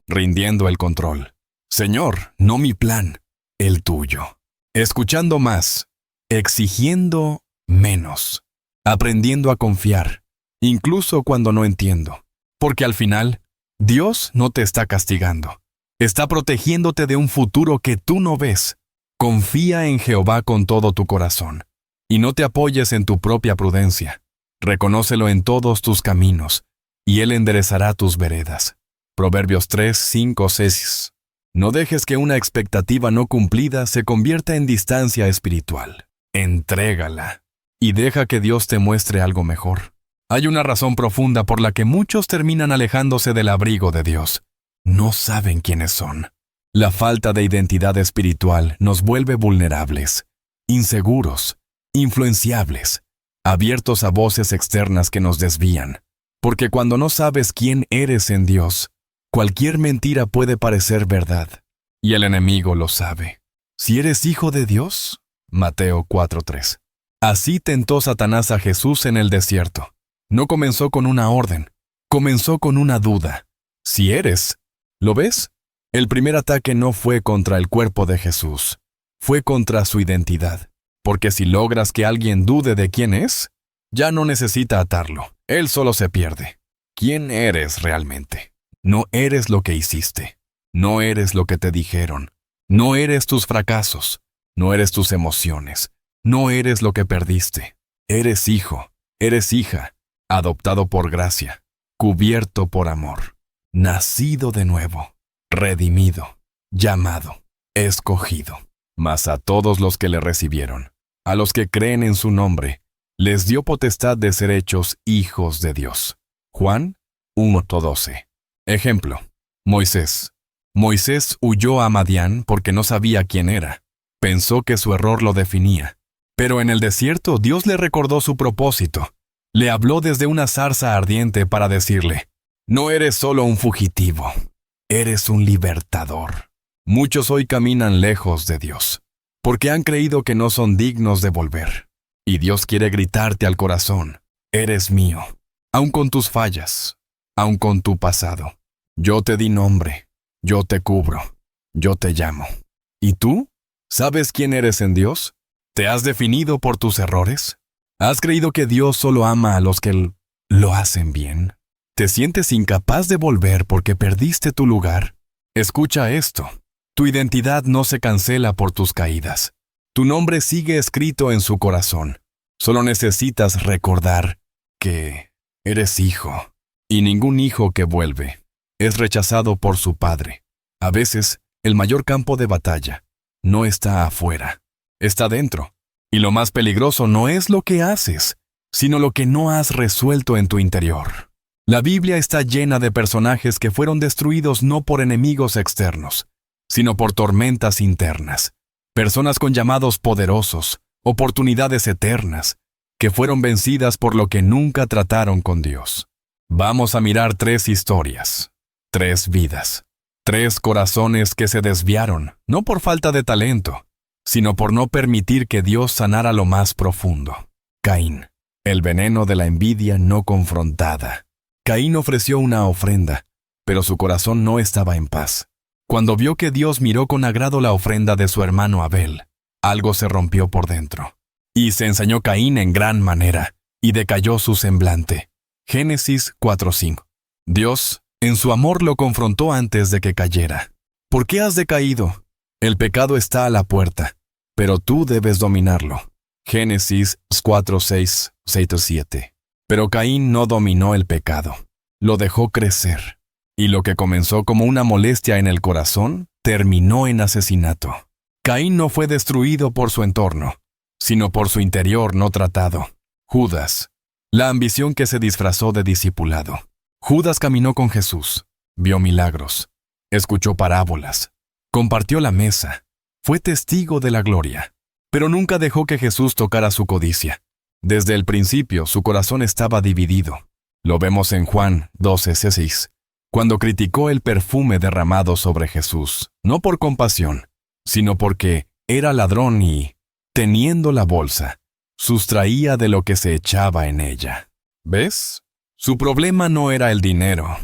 Rindiendo el control. Señor, no mi plan, el tuyo. Escuchando más, exigiendo menos, aprendiendo a confiar, incluso cuando no entiendo. Porque al final, Dios no te está castigando. Está protegiéndote de un futuro que tú no ves. Confía en Jehová con todo tu corazón. Y no te apoyes en tu propia prudencia. Reconócelo en todos tus caminos, y Él enderezará tus veredas. Proverbios 3:5-6. No dejes que una expectativa no cumplida se convierta en distancia espiritual. Entrégala, y deja que Dios te muestre algo mejor. Hay una razón profunda por la que muchos terminan alejándose del abrigo de Dios. No saben quiénes son. La falta de identidad espiritual nos vuelve vulnerables, inseguros, influenciables, abiertos a voces externas que nos desvían. Porque cuando no sabes quién eres en Dios, cualquier mentira puede parecer verdad, y el enemigo lo sabe. Si eres hijo de Dios, Mateo 4:3. Así tentó Satanás a Jesús en el desierto. No comenzó con una orden, comenzó con una duda. Si eres, ¿lo ves? El primer ataque no fue contra el cuerpo de Jesús, fue contra su identidad. Porque si logras que alguien dude de quién es, ya no necesita atarlo, él solo se pierde. ¿Quién eres realmente? No eres lo que hiciste, no eres lo que te dijeron, no eres tus fracasos, no eres tus emociones, no eres lo que perdiste. Eres hijo, eres hija, adoptado por gracia, cubierto por amor, nacido de nuevo, redimido. llamado, escogido. Mas a todos los que le recibieron, a los que creen en su nombre, les dio potestad de ser hechos hijos de Dios. Juan 1:12. Ejemplo: Moisés. Moisés huyó a Madián porque no sabía quién era. Pensó que su error lo definía. Pero en el desierto Dios le recordó su propósito. Le habló desde una zarza ardiente para decirle: no eres solo un fugitivo, eres un libertador. Muchos hoy caminan lejos de Dios, porque han creído que no son dignos de volver. Y Dios quiere gritarte al corazón: eres mío, aun con tus fallas, aun con tu pasado. Yo te di nombre, yo te cubro, yo te llamo. ¿Y tú? ¿Sabes quién eres en Dios? ¿Te has definido por tus errores? ¿Has creído que Dios solo ama a los que lo hacen bien? ¿Te sientes incapaz de volver porque perdiste tu lugar? Escucha esto. Tu identidad no se cancela por tus caídas. Tu nombre sigue escrito en su corazón. Solo necesitas recordar que eres hijo. Y ningún hijo que vuelve es rechazado por su padre. A veces, el mayor campo de batalla no está afuera, está dentro. Y lo más peligroso no es lo que haces, sino lo que no has resuelto en tu interior. La Biblia está llena de personajes que fueron destruidos no por enemigos externos, sino por tormentas internas. Personas con llamados poderosos, oportunidades eternas, que fueron vencidas por lo que nunca trataron con Dios. Vamos a mirar 3 historias, 3 vidas, 3 corazones que se desviaron, no por falta de talento, sino por no permitir que Dios sanara lo más profundo. Caín, el veneno de la envidia no confrontada. Caín ofreció una ofrenda, pero su corazón no estaba en paz. Cuando vio que Dios miró con agrado la ofrenda de su hermano Abel, algo se rompió por dentro. Y se ensañó Caín en gran manera, y decayó su semblante. Génesis 4:5. Dios, en su amor, lo confrontó antes de que cayera. ¿Por qué has decaído? El pecado está a la puerta, pero tú debes dominarlo. Génesis 4:6, 6-7. Pero Caín no dominó el pecado, lo dejó crecer, y lo que comenzó como una molestia en el corazón, terminó en asesinato. Caín no fue destruido por su entorno, sino por su interior no tratado. Judas, la ambición que se disfrazó de discipulado. Judas caminó con Jesús, vio milagros, escuchó parábolas, compartió la mesa, fue testigo de la gloria, pero nunca dejó que Jesús tocara su codicia. Desde el principio su corazón estaba dividido. Lo vemos en Juan 12:6, cuando criticó el perfume derramado sobre Jesús, no por compasión, sino porque era ladrón y, teniendo la bolsa, sustraía de lo que se echaba en ella. ¿Ves? Su problema no era el dinero,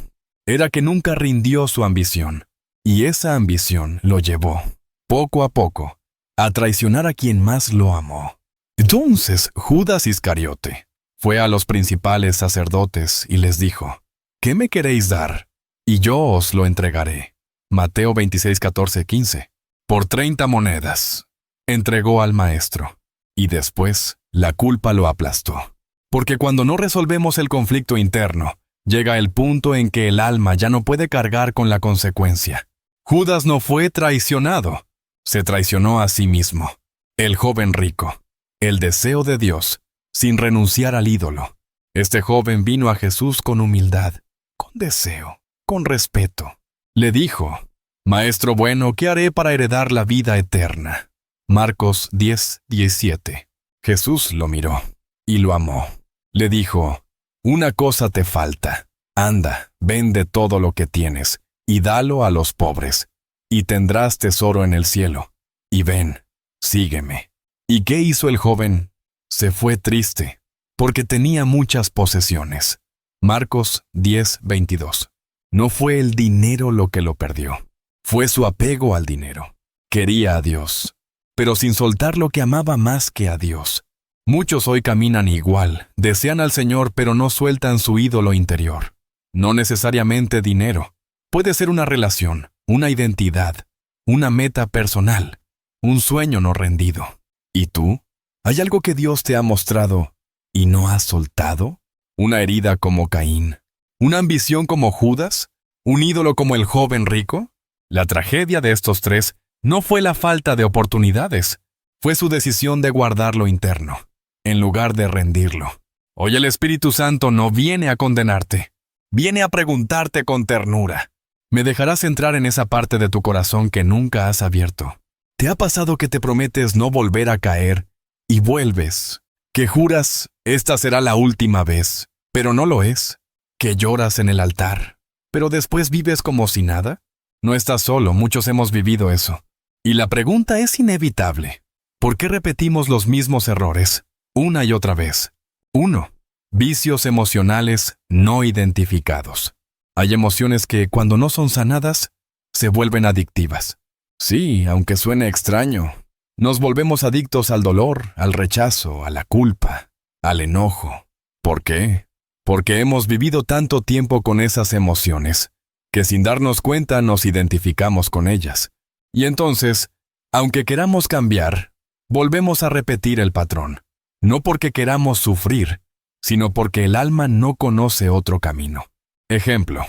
era que nunca rindió su ambición, y esa ambición lo llevó, poco a poco, a traicionar a quien más lo amó. Entonces Judas Iscariote fue a los principales sacerdotes y les dijo: ¿qué me queréis dar? Y yo os lo entregaré. Mateo 26:14-15. Por 30 monedas. Entregó al maestro. Y después la culpa lo aplastó. Porque cuando no resolvemos el conflicto interno, llega el punto en que el alma ya no puede cargar con la consecuencia. Judas no fue traicionado, se traicionó a sí mismo. El joven rico, el deseo de Dios, sin renunciar al ídolo. Este joven vino a Jesús con humildad, con deseo, con respeto. Le dijo: Maestro bueno, ¿qué haré para heredar la vida eterna? Marcos 10:17. Jesús lo miró y lo amó. Le dijo: una cosa te falta. Anda, vende todo lo que tienes y dalo a los pobres, y tendrás tesoro en el cielo. Y ven, sígueme. ¿Y qué hizo el joven? Se fue triste, porque tenía muchas posesiones. Marcos 10:22. No fue el dinero lo que lo perdió, fue su apego al dinero. Quería a Dios, pero sin soltar lo que amaba más que a Dios. Muchos hoy caminan igual, desean al Señor pero no sueltan su ídolo interior. No necesariamente dinero, puede ser una relación, una identidad, una meta personal, un sueño no rendido. ¿Y tú? ¿Hay algo que Dios te ha mostrado y no has soltado? ¿Una herida como Caín? ¿Una ambición como Judas? ¿Un ídolo como el joven rico? La tragedia de estos tres no fue la falta de oportunidades, fue su decisión de guardar lo interno, en lugar de rendirlo. Hoy el Espíritu Santo no viene a condenarte, viene a preguntarte con ternura. ¿Me dejarás entrar en esa parte de tu corazón que nunca has abierto? ¿Te ha pasado que te prometes no volver a caer y vuelves? ¿Que juras, esta será la última vez, pero no lo es? ¿Que lloras en el altar, pero después vives como si nada? No estás solo, muchos hemos vivido eso. Y la pregunta es inevitable. ¿Por qué repetimos los mismos errores, una y otra vez? 1. Vicios emocionales no identificados. Hay emociones que, cuando no son sanadas, se vuelven adictivas. Sí, aunque suene extraño, nos volvemos adictos al dolor, al rechazo, a la culpa, al enojo. ¿Por qué? Porque hemos vivido tanto tiempo con esas emociones, que sin darnos cuenta nos identificamos con ellas. Y entonces, aunque queramos cambiar, volvemos a repetir el patrón. No porque queramos sufrir, sino porque el alma no conoce otro camino. Ejemplo,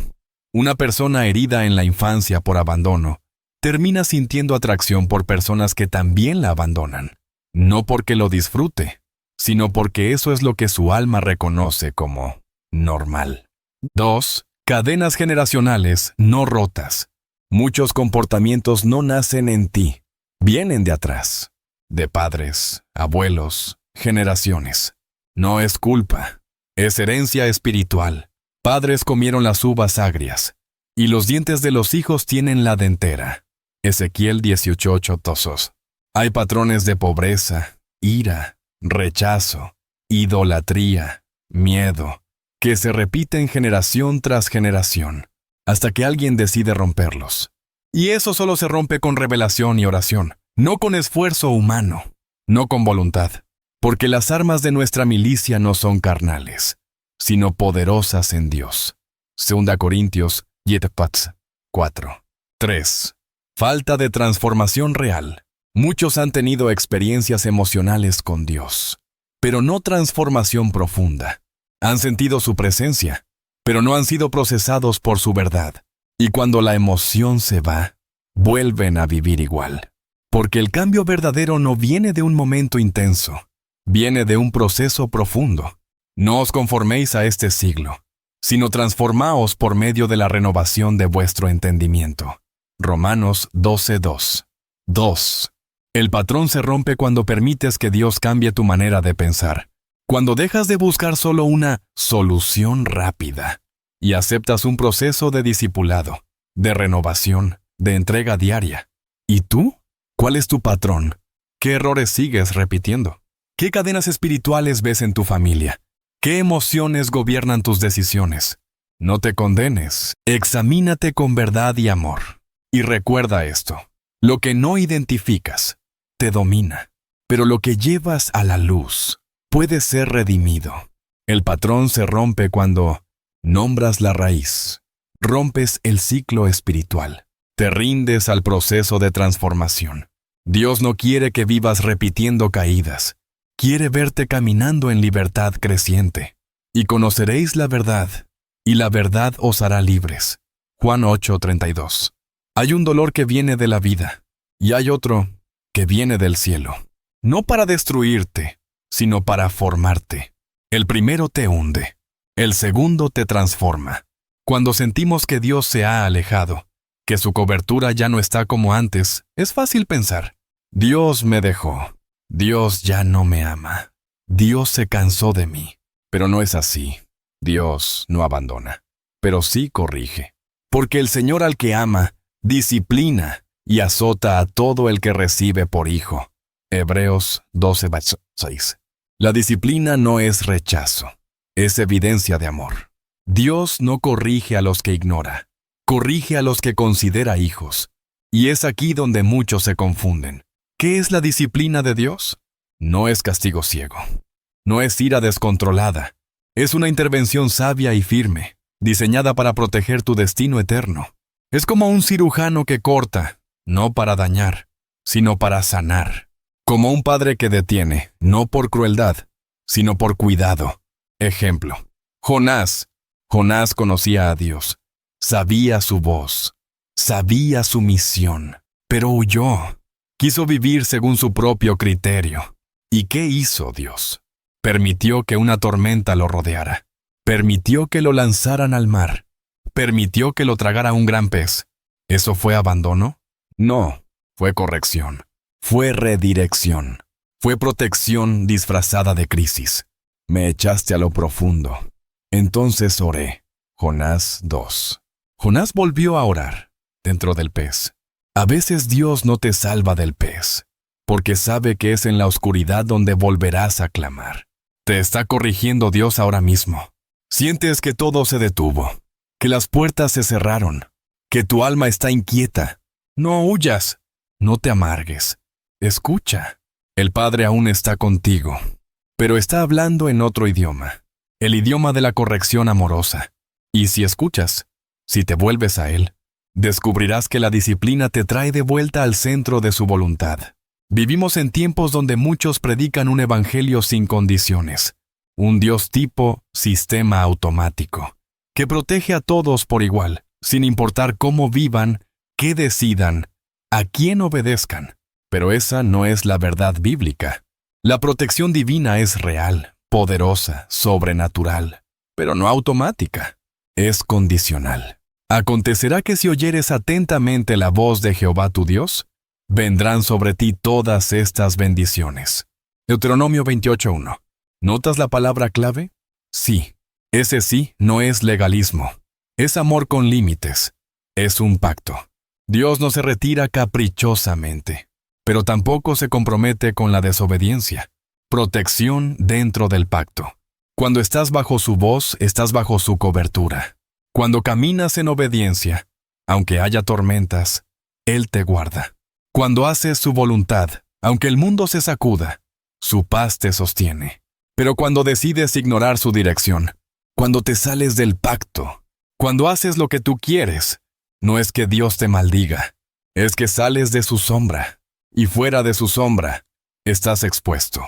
una persona herida en la infancia por abandono termina sintiendo atracción por personas que también la abandonan, no porque lo disfrute, sino porque eso es lo que su alma reconoce como normal. 2. Cadenas generacionales no rotas. Muchos comportamientos no nacen en ti, vienen de atrás, de padres, abuelos, generaciones. No es culpa, es herencia espiritual. Padres comieron las uvas agrias, y los dientes de los hijos tienen la dentera. Ezequiel 18:8 Tosos. Hay patrones de pobreza, ira, rechazo, idolatría, miedo, que se repiten generación tras generación, hasta que alguien decide romperlos. Y eso solo se rompe con revelación y oración, no con esfuerzo humano, no con voluntad, porque las armas de nuestra milicia no son carnales, sino poderosas en Dios. 2 Corintios 4. 3. Falta de transformación real. Muchos han tenido experiencias emocionales con Dios, pero no transformación profunda. Han sentido su presencia, pero no han sido procesados por su verdad. Y cuando la emoción se va, vuelven a vivir igual. Porque el cambio verdadero no viene de un momento intenso, viene de un proceso profundo. No os conforméis a este siglo, sino transformaos por medio de la renovación de vuestro entendimiento. Romanos 12:2. 2. El patrón se rompe cuando permites que Dios cambie tu manera de pensar. Cuando dejas de buscar solo una solución rápida y aceptas un proceso de discipulado, de renovación, de entrega diaria. ¿Y tú? ¿Cuál es tu patrón? ¿Qué errores sigues repitiendo? ¿Qué cadenas espirituales ves en tu familia? ¿Qué emociones gobiernan tus decisiones? No te condenes, examínate con verdad y amor. Y recuerda esto, lo que no identificas te domina, pero lo que llevas a la luz puede ser redimido. El patrón se rompe cuando nombras la raíz, rompes el ciclo espiritual, te rindes al proceso de transformación. Dios no quiere que vivas repitiendo caídas, quiere verte caminando en libertad creciente. Y conoceréis la verdad, y la verdad os hará libres. Juan 8:32. Hay un dolor que viene de la vida, y hay otro que viene del cielo. No para destruirte, sino para formarte. El primero te hunde, el segundo te transforma. Cuando sentimos que Dios se ha alejado, que su cobertura ya no está como antes, es fácil pensar, Dios me dejó, Dios ya no me ama, Dios se cansó de mí. Pero no es así. Dios no abandona, pero sí corrige. Porque el Señor al que ama, disciplina y azota a todo el que recibe por hijo. Hebreos 12:6. La disciplina no es rechazo, es evidencia de amor. Dios no corrige a los que ignora, corrige a los que considera hijos. Y es aquí donde muchos se confunden. ¿Qué es la disciplina de Dios? No es castigo ciego. No es ira descontrolada. Es una intervención sabia y firme, diseñada para proteger tu destino eterno. Es como un cirujano que corta, no para dañar, sino para sanar. Como un padre que detiene, no por crueldad, sino por cuidado. Ejemplo. Jonás. Jonás conocía a Dios. Sabía su voz. Sabía su misión, pero huyó. Quiso vivir según su propio criterio. ¿Y qué hizo Dios? Permitió que una tormenta lo rodeara. Permitió que lo lanzaran al mar. Permitió que lo tragara un gran pez. ¿Eso fue abandono? No, fue corrección. Fue redirección. Fue protección disfrazada de crisis. Me echaste a lo profundo. Entonces oré. Jonás 2. Jonás volvió a orar dentro del pez. A veces Dios no te salva del pez, porque sabe que es en la oscuridad donde volverás a clamar. Te está corrigiendo Dios ahora mismo. Sientes que todo se detuvo, que las puertas se cerraron, que tu alma está inquieta. No huyas, no te amargues. Escucha. El Padre aún está contigo, pero está hablando en otro idioma, el idioma de la corrección amorosa. Y si escuchas, si te vuelves a Él, descubrirás que la disciplina te trae de vuelta al centro de su voluntad. Vivimos en tiempos donde muchos predican un evangelio sin condiciones, un Dios tipo sistema automático, que protege a todos por igual, sin importar cómo vivan, qué decidan, a quién obedezcan. Pero esa no es la verdad bíblica. La protección divina es real, poderosa, sobrenatural, pero no automática. Es condicional. Acontecerá que si oyeres atentamente la voz de Jehová tu Dios, vendrán sobre ti todas estas bendiciones. Deuteronomio 28:1. ¿Notas la palabra clave? Sí. Ese sí no es legalismo. Es amor con límites. Es un pacto. Dios no se retira caprichosamente, pero tampoco se compromete con la desobediencia. Protección dentro del pacto. Cuando estás bajo su voz, estás bajo su cobertura. Cuando caminas en obediencia, aunque haya tormentas, Él te guarda. Cuando haces su voluntad, aunque el mundo se sacuda, su paz te sostiene. Pero cuando decides ignorar su dirección, cuando te sales del pacto, cuando haces lo que tú quieres, no es que Dios te maldiga, es que sales de su sombra, y fuera de su sombra estás expuesto.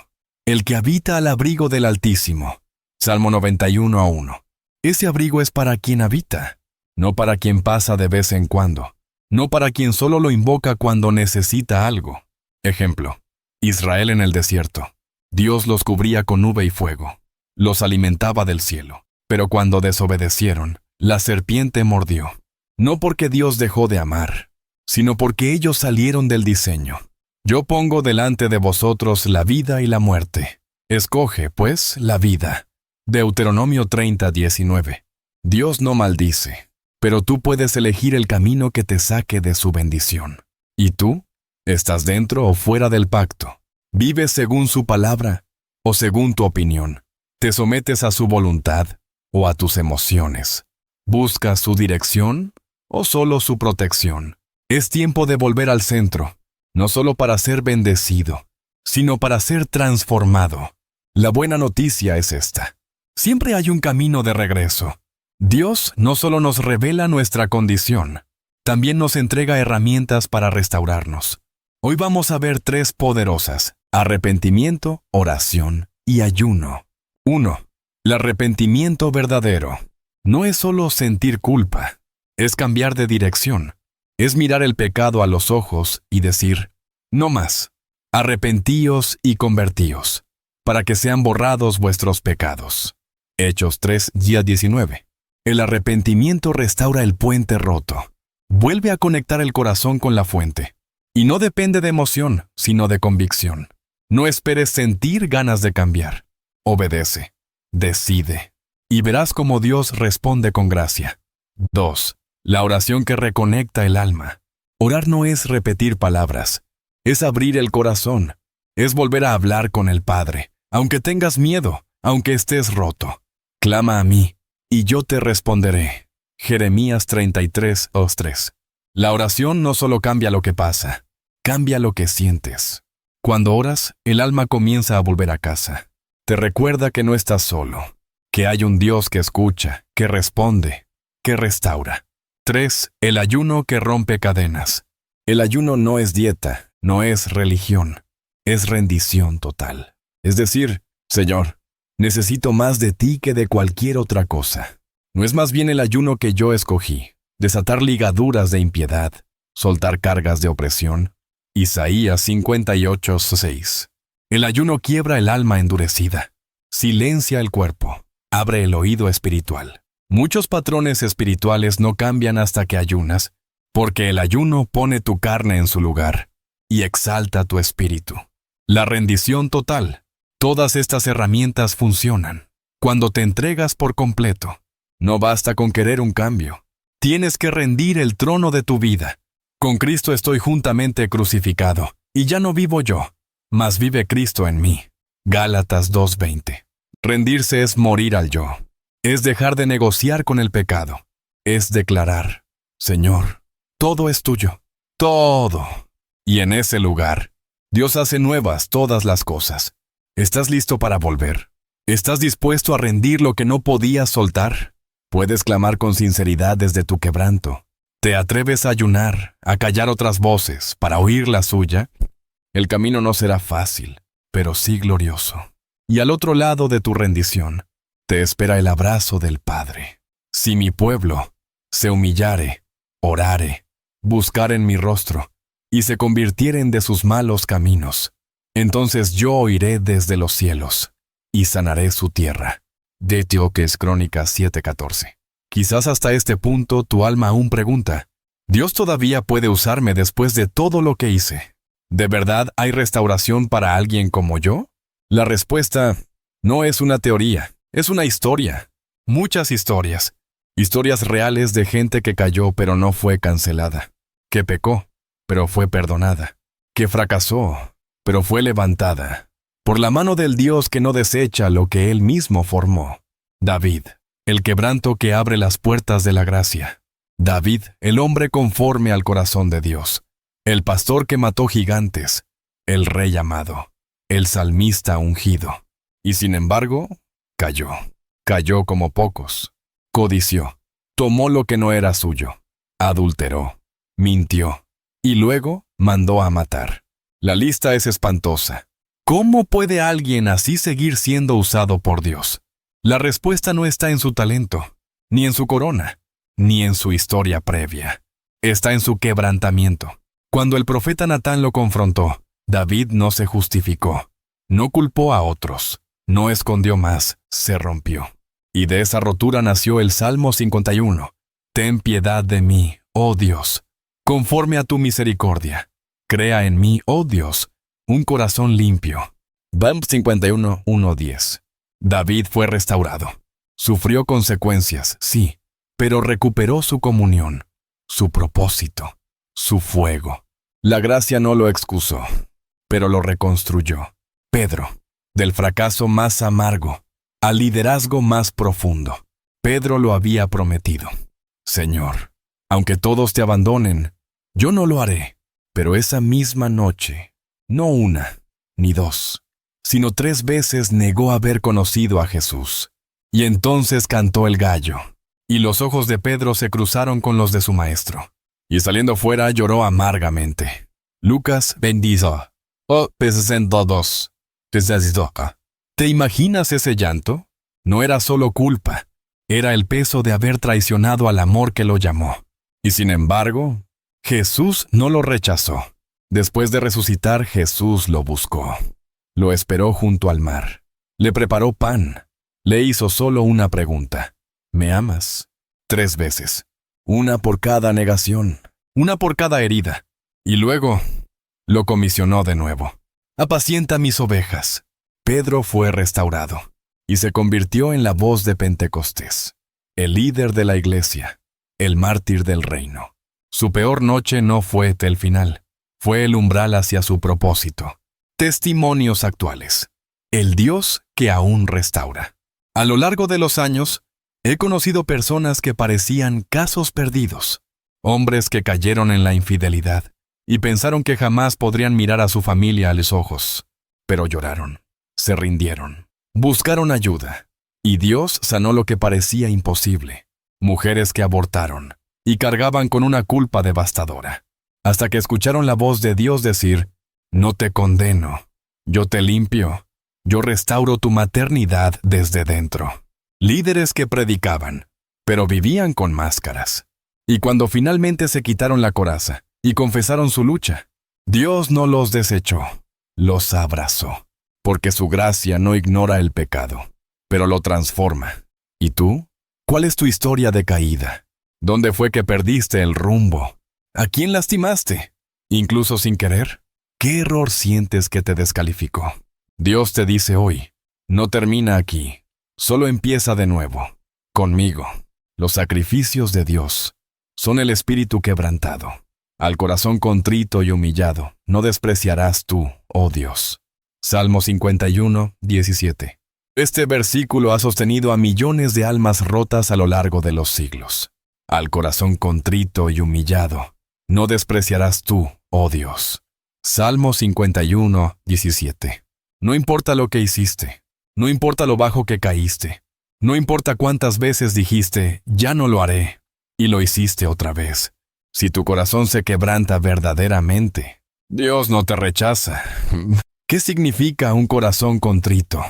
El que habita al abrigo del Altísimo. Salmo 91:1. Ese abrigo es para quien habita, no para quien pasa de vez en cuando, no para quien solo lo invoca cuando necesita algo. Ejemplo, Israel en el desierto. Dios los cubría con nube y fuego, los alimentaba del cielo, pero cuando desobedecieron, la serpiente mordió. No porque Dios dejó de amar, sino porque ellos salieron del diseño. Yo pongo delante de vosotros la vida y la muerte. Escoge, pues, la vida. Deuteronomio 30:19. Dios no maldice, pero tú puedes elegir el camino que te saque de su bendición. ¿Y tú? ¿Estás dentro o fuera del pacto? ¿Vives según su palabra o según tu opinión? ¿Te sometes a su voluntad o a tus emociones? ¿Buscas su dirección o solo su protección? Es tiempo de volver al centro, no solo para ser bendecido, sino para ser transformado. La buena noticia es esta. Siempre hay un camino de regreso. Dios no solo nos revela nuestra condición, también nos entrega herramientas para restaurarnos. Hoy vamos a ver 3 poderosas: arrepentimiento, oración y ayuno. 1. El arrepentimiento verdadero. No es solo sentir culpa, es cambiar de dirección. Es mirar el pecado a los ojos y decir, no más, arrepentíos y convertíos, para que sean borrados vuestros pecados. Hechos 3:19. El arrepentimiento restaura el puente roto. Vuelve a conectar el corazón con la fuente. Y no depende de emoción, sino de convicción. No esperes sentir ganas de cambiar. Obedece. Decide. Y verás cómo Dios responde con gracia. 2. La oración que reconecta el alma. Orar no es repetir palabras. Es abrir el corazón. Es volver a hablar con el Padre. Aunque tengas miedo, aunque estés roto. Clama a mí, y yo te responderé. Jeremías 33:3. La oración no solo cambia lo que pasa, cambia lo que sientes. Cuando oras, el alma comienza a volver a casa. Te recuerda que no estás solo, que hay un Dios que escucha, que responde, que restaura. 3. El ayuno que rompe cadenas. El ayuno no es dieta, no es religión, es rendición total. Es decir, Señor, necesito más de ti que de cualquier otra cosa. No es más bien el ayuno que yo escogí. desatar ligaduras de impiedad, soltar cargas de opresión. Isaías 58:6. El ayuno quiebra el alma endurecida, silencia el cuerpo, abre el oído espiritual. Muchos patrones espirituales no cambian hasta que ayunas, porque el ayuno pone tu carne en su lugar y exalta tu espíritu. La rendición total. Todas estas herramientas funcionan cuando te entregas por completo. No basta con querer un cambio. Tienes que rendir el trono de tu vida. Con Cristo estoy juntamente crucificado, y ya no vivo yo, mas vive Cristo en mí. Gálatas 2:20. Rendirse es morir al yo. Es dejar de negociar con el pecado. Es declarar, Señor, todo es tuyo. Todo. Y en ese lugar, Dios hace nuevas todas las cosas. ¿Estás listo para volver? ¿Estás dispuesto a rendir lo que no podías soltar? Puedes clamar con sinceridad desde tu quebranto. ¿Te atreves a ayunar, a callar otras voces, para oír la suya? El camino no será fácil, pero sí glorioso. Y al otro lado de tu rendición, te espera el abrazo del Padre. Si mi pueblo se humillare, orare, buscare en mi rostro, y se convirtieren de sus malos caminos, entonces yo oiré desde los cielos, y sanaré su tierra. Deuteronomio Crónicas 7:14. Quizás hasta este punto tu alma aún pregunta, ¿Dios todavía puede usarme después de todo lo que hice? ¿De verdad hay restauración para alguien como yo? La respuesta no es una teoría, es una historia. Muchas historias. Historias reales de gente que cayó pero no fue cancelada, que pecó, pero fue perdonada, que fracasó, pero fue levantada, por la mano del Dios que no desecha lo que Él mismo formó. David, el quebranto que abre las puertas de la gracia. David, el hombre conforme al corazón de Dios. El pastor que mató gigantes. El rey amado. El salmista ungido. Y sin embargo, cayó. Cayó como pocos. Codició. Tomó lo que no era suyo. Adulteró. Mintió. Y luego mandó a matar. La lista es espantosa. ¿Cómo puede alguien así seguir siendo usado por Dios? La respuesta no está en su talento, ni en su corona, ni en su historia previa. Está en su quebrantamiento. Cuando el profeta Natán lo confrontó, David no se justificó, no culpó a otros, no escondió más, se rompió. Y de esa rotura nació el Salmo 51. Ten piedad de mí, oh Dios, conforme a tu misericordia. Crea en mí, oh Dios, un corazón limpio. Salmo 51, 1-10. David fue restaurado. Sufrió consecuencias, sí, pero recuperó su comunión, su propósito, su fuego. La gracia no lo excusó, pero lo reconstruyó. Pedro, del fracaso más amargo al liderazgo más profundo. Pedro lo había prometido. Señor, aunque todos te abandonen, yo no lo haré. Pero esa misma noche, no una, ni dos, sino 3 veces negó haber conocido a Jesús. Y entonces cantó el gallo, y los ojos de Pedro se cruzaron con los de su maestro. Y saliendo fuera lloró amargamente. Lucas 22. ¿Te imaginas ese llanto? No era solo culpa, era el peso de haber traicionado al amor que lo llamó. Y sin embargo, Jesús no lo rechazó. Después de resucitar, Jesús lo buscó. Lo esperó junto al mar. Le preparó pan. Le hizo solo una pregunta. ¿Me amas? 3 veces. Una por cada negación. Una por cada herida. Y luego lo comisionó de nuevo. Apacienta mis ovejas. Pedro fue restaurado y se convirtió en la voz de Pentecostés, el líder de la iglesia, el mártir del reino. Su peor noche no fue el final, fue el umbral hacia su propósito. Testimonios actuales. El Dios que aún restaura. A lo largo de los años, he conocido personas que parecían casos perdidos, hombres que cayeron en la infidelidad y pensaron que jamás podrían mirar a su familia a los ojos, pero lloraron, se rindieron, buscaron ayuda, y Dios sanó lo que parecía imposible. Mujeres que abortaron y cargaban con una culpa devastadora, hasta que escucharon la voz de Dios decir: no te condeno, yo te limpio, yo restauro tu maternidad desde dentro. Líderes que predicaban, pero vivían con máscaras. Y cuando finalmente se quitaron la coraza y confesaron su lucha, Dios no los desechó, los abrazó, porque su gracia no ignora el pecado, pero lo transforma. ¿Y tú? ¿Cuál es tu historia de caída? ¿Dónde fue que perdiste el rumbo? ¿A quién lastimaste? ¿Incluso sin querer? ¿Qué error sientes que te descalificó? Dios te dice hoy, no termina aquí, solo empieza de nuevo, conmigo. Los sacrificios de Dios son el espíritu quebrantado. Al corazón contrito y humillado, no despreciarás tú, oh Dios. Salmo 51, 17. Este versículo ha sostenido a millones de almas rotas a lo largo de los siglos. Al corazón contrito y humillado, no despreciarás tú, oh Dios. Salmo 51, 17. No importa lo que hiciste, no importa lo bajo que caíste, no importa cuántas veces dijiste, ya no lo haré, y lo hiciste otra vez. Si tu corazón se quebranta verdaderamente, Dios no te rechaza. ¿Qué significa un corazón contrito?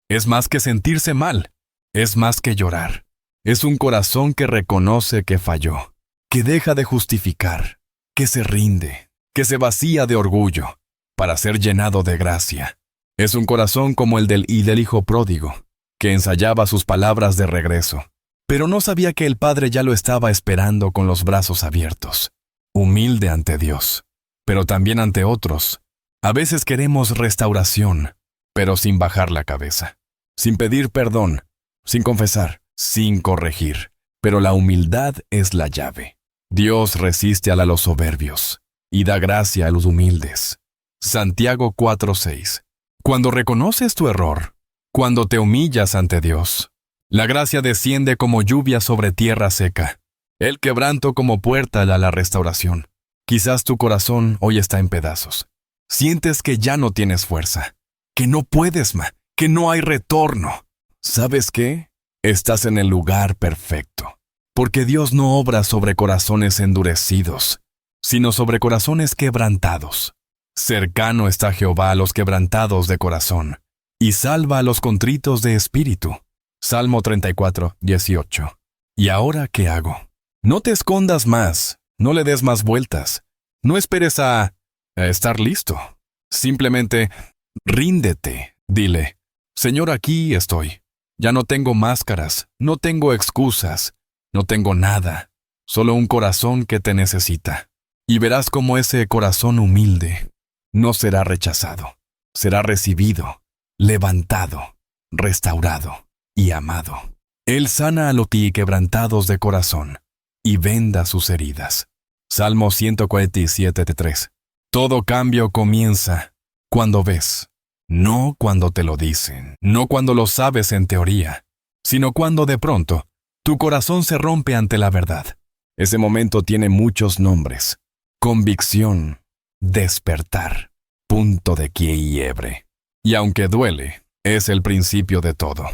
Es más que sentirse mal, es más que llorar. Es un corazón que reconoce que falló, que deja de justificar, que se rinde, que se vacía de orgullo, para ser llenado de gracia. Es un corazón como el del hijo pródigo, que ensayaba sus palabras de regreso, pero no sabía que el Padre ya lo estaba esperando con los brazos abiertos. Humilde ante Dios, pero también ante otros. A veces queremos restauración, pero sin bajar la cabeza, sin pedir perdón, sin confesar, sin corregir. Pero la humildad es la llave. Dios resiste a los soberbios y da gracia a los humildes. Santiago 4:6. Cuando reconoces tu error, cuando te humillas ante Dios, la gracia desciende como lluvia sobre tierra seca, el quebranto como puerta a la restauración. Quizás tu corazón hoy está en pedazos. Sientes que ya no tienes fuerza, que no puedes más, que no hay retorno. ¿Sabes qué? Estás en el lugar perfecto, porque Dios no obra sobre corazones endurecidos, sino sobre corazones quebrantados. Cercano está Jehová a los quebrantados de corazón, y salva a los contritos de espíritu. Salmo 34, 18. ¿Y ahora qué hago? No te escondas más, no le des más vueltas, no esperes a estar listo. Simplemente ríndete, dile, Señor, aquí estoy. Ya no tengo máscaras, no tengo excusas, no tengo nada, solo un corazón que te necesita. Y verás cómo ese corazón humilde no será rechazado, será recibido, levantado, restaurado y amado. Él sana a los quebrantados de corazón y venda sus heridas. Salmo 147:3. Todo cambio comienza cuando ves, no cuando te lo dicen, no cuando lo sabes en teoría, sino cuando de pronto tu corazón se rompe ante la verdad. Ese momento tiene muchos nombres: convicción, despertar, punto de quiebre. Y aunque duele, es el principio de todo.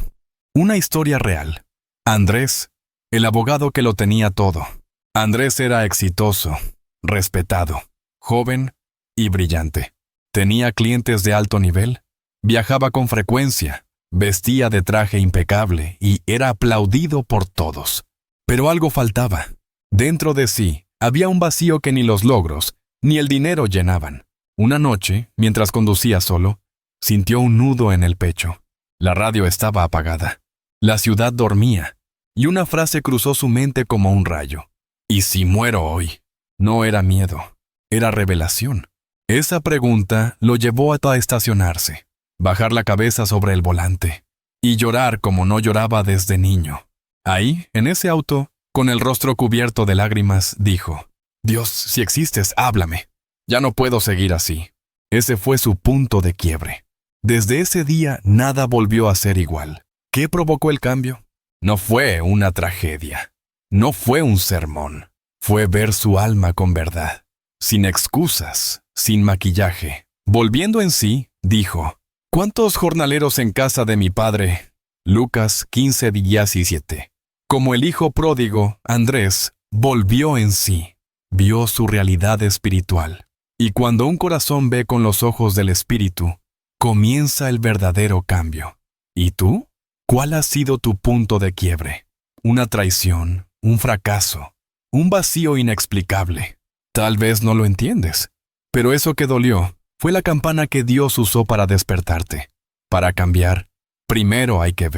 Una historia real. Andrés, el abogado que lo tenía todo. Andrés era exitoso, respetado, joven y brillante. Tenía clientes de alto nivel, viajaba con frecuencia, vestía de traje impecable y era aplaudido por todos. Pero algo faltaba. Dentro de sí había un vacío que ni los logros ni el dinero llenaban. Una noche, mientras conducía solo, sintió un nudo en el pecho. La radio estaba apagada. La ciudad dormía, y una frase cruzó su mente como un rayo. ¿Y si muero hoy? No era miedo, era revelación. Esa pregunta lo llevó a estacionarse, bajar la cabeza sobre el volante y llorar como no lloraba desde niño. Ahí, en ese auto, con el rostro cubierto de lágrimas, dijo: Dios, si existes, háblame. Ya no puedo seguir así. Ese fue su punto de quiebre. Desde ese día nada volvió a ser igual. ¿Qué provocó el cambio? No fue una tragedia. No fue un sermón. Fue ver su alma con verdad, sin excusas, sin maquillaje. Volviendo en sí, dijo: ¿Cuántos jornaleros en casa de mi padre? Lucas 15:17. Como el hijo pródigo, Andrés volvió en sí, vio su realidad espiritual. Y cuando un corazón ve con los ojos del espíritu, comienza el verdadero cambio. ¿Y tú? ¿Cuál ha sido tu punto de quiebre? ¿Una traición? ¿Un fracaso? un vacío inexplicable. Tal vez no lo entiendes, pero eso que dolió fue la campana que Dios usó para despertarte. Para cambiar, primero hay que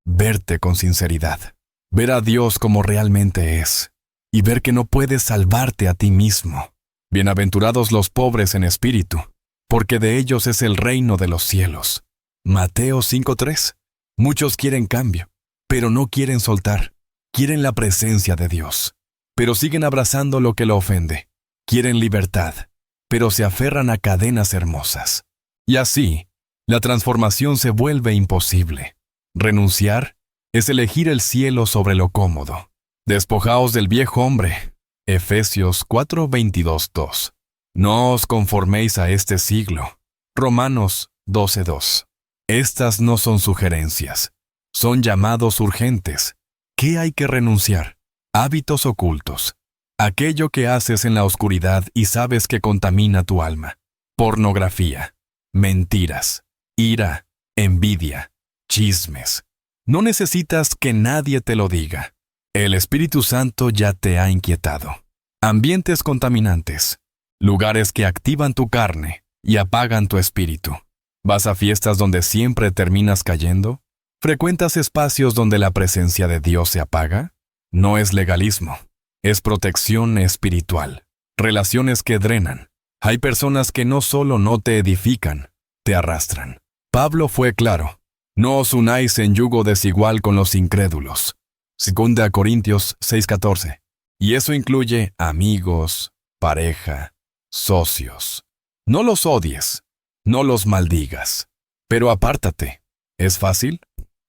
verte con sinceridad, ver a Dios como realmente es, y ver que no puedes salvarte a ti mismo. Bienaventurados los pobres en espíritu, porque de ellos es el reino de los cielos. Mateo 5:3. Muchos quieren cambio, pero no quieren soltar. Quieren la presencia de Dios, pero siguen abrazando lo que lo ofende. Quieren libertad, pero se aferran a cadenas hermosas. Y así, la transformación se vuelve imposible. Renunciar es elegir el cielo sobre lo cómodo. Despojaos del viejo hombre. Efesios 4:22-2. No os conforméis a este siglo. Romanos 12:2. Estas no son sugerencias, son llamados urgentes. ¿Qué hay que renunciar? Hábitos ocultos. Aquello que haces en la oscuridad y sabes que contamina tu alma. Pornografía, mentiras, ira, envidia, chismes. No necesitas que nadie te lo diga. El Espíritu Santo ya te ha inquietado. Ambientes contaminantes, lugares que activan tu carne y apagan tu espíritu. ¿Vas a fiestas donde siempre terminas cayendo? ¿Frecuentas espacios donde la presencia de Dios se apaga? No es legalismo, es protección espiritual. Relaciones que drenan. Hay personas que no solo no te edifican, te arrastran. Pablo fue claro: no os unáis en yugo desigual con los incrédulos. 2 Corintios 6:14. Y eso incluye amigos, pareja, socios. No los odies, no los maldigas, pero apártate. ¿Es fácil?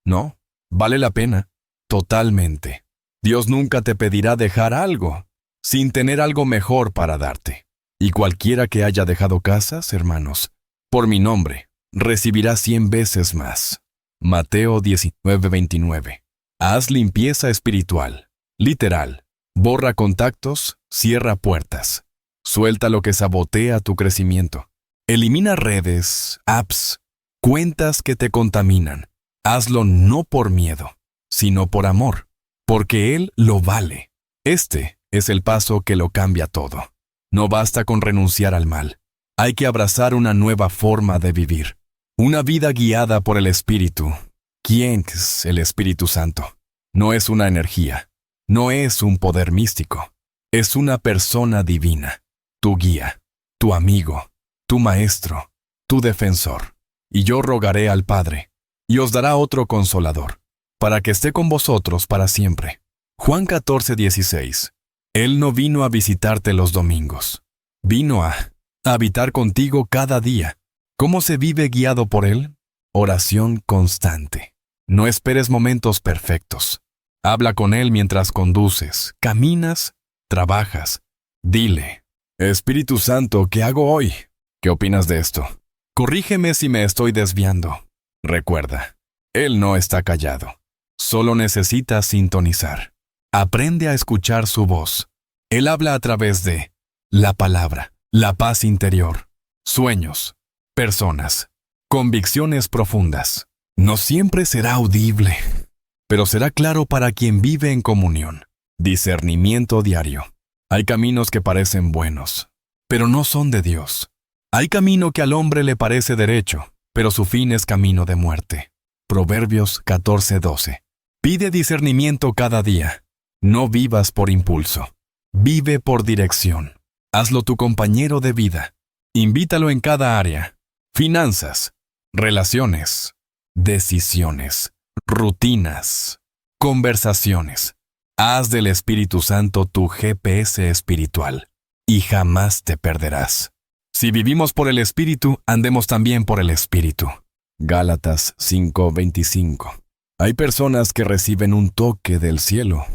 No, vale la pena, totalmente. Dios nunca te pedirá dejar algo sin tener algo mejor para darte. Y cualquiera que haya dejado casas, hermanos, por mi nombre, recibirá 100 veces más. Mateo 19:29. Haz limpieza espiritual, literal. Borra contactos, cierra puertas. Suelta lo que sabotea tu crecimiento. Elimina redes, apps, cuentas que te contaminan. Hazlo no por miedo, sino por amor, porque Él lo vale. Este es el paso que lo cambia todo. No basta con renunciar al mal. Hay que abrazar una nueva forma de vivir. Una vida guiada por el Espíritu. ¿Quién es el Espíritu Santo? No es una energía, no es un poder místico. Es una persona divina, tu guía, tu amigo, tu maestro, tu defensor. Y yo rogaré al Padre, y os dará otro consolador, para que esté con vosotros para siempre. Juan 14:16. Él no vino a visitarte los domingos. Vino a habitar contigo cada día. ¿Cómo se vive guiado por Él? Oración constante. No esperes momentos perfectos. Habla con Él mientras conduces, caminas, trabajas. Dile: Espíritu Santo, ¿qué hago hoy? ¿Qué opinas de esto? Corrígeme si me estoy desviando. Recuerda, Él no está callado. Solo necesitas sintonizar. Aprende a escuchar su voz. Él habla a través de la palabra, la paz interior, sueños, personas, convicciones profundas. No siempre será audible, pero será claro para quien vive en comunión. Discernimiento diario. Hay caminos que parecen buenos, pero no son de Dios. Hay camino que al hombre le parece derecho, pero su fin es camino de muerte. Proverbios 14:12. Pide discernimiento cada día. No vivas por impulso. Vive por dirección. Hazlo tu compañero de vida. Invítalo en cada área. Finanzas, relaciones, decisiones, rutinas, conversaciones. Haz del Espíritu Santo tu GPS espiritual y jamás te perderás. Si vivimos por el Espíritu, andemos también por el Espíritu. Gálatas 5:25. Hay personas que reciben un toque del cielo,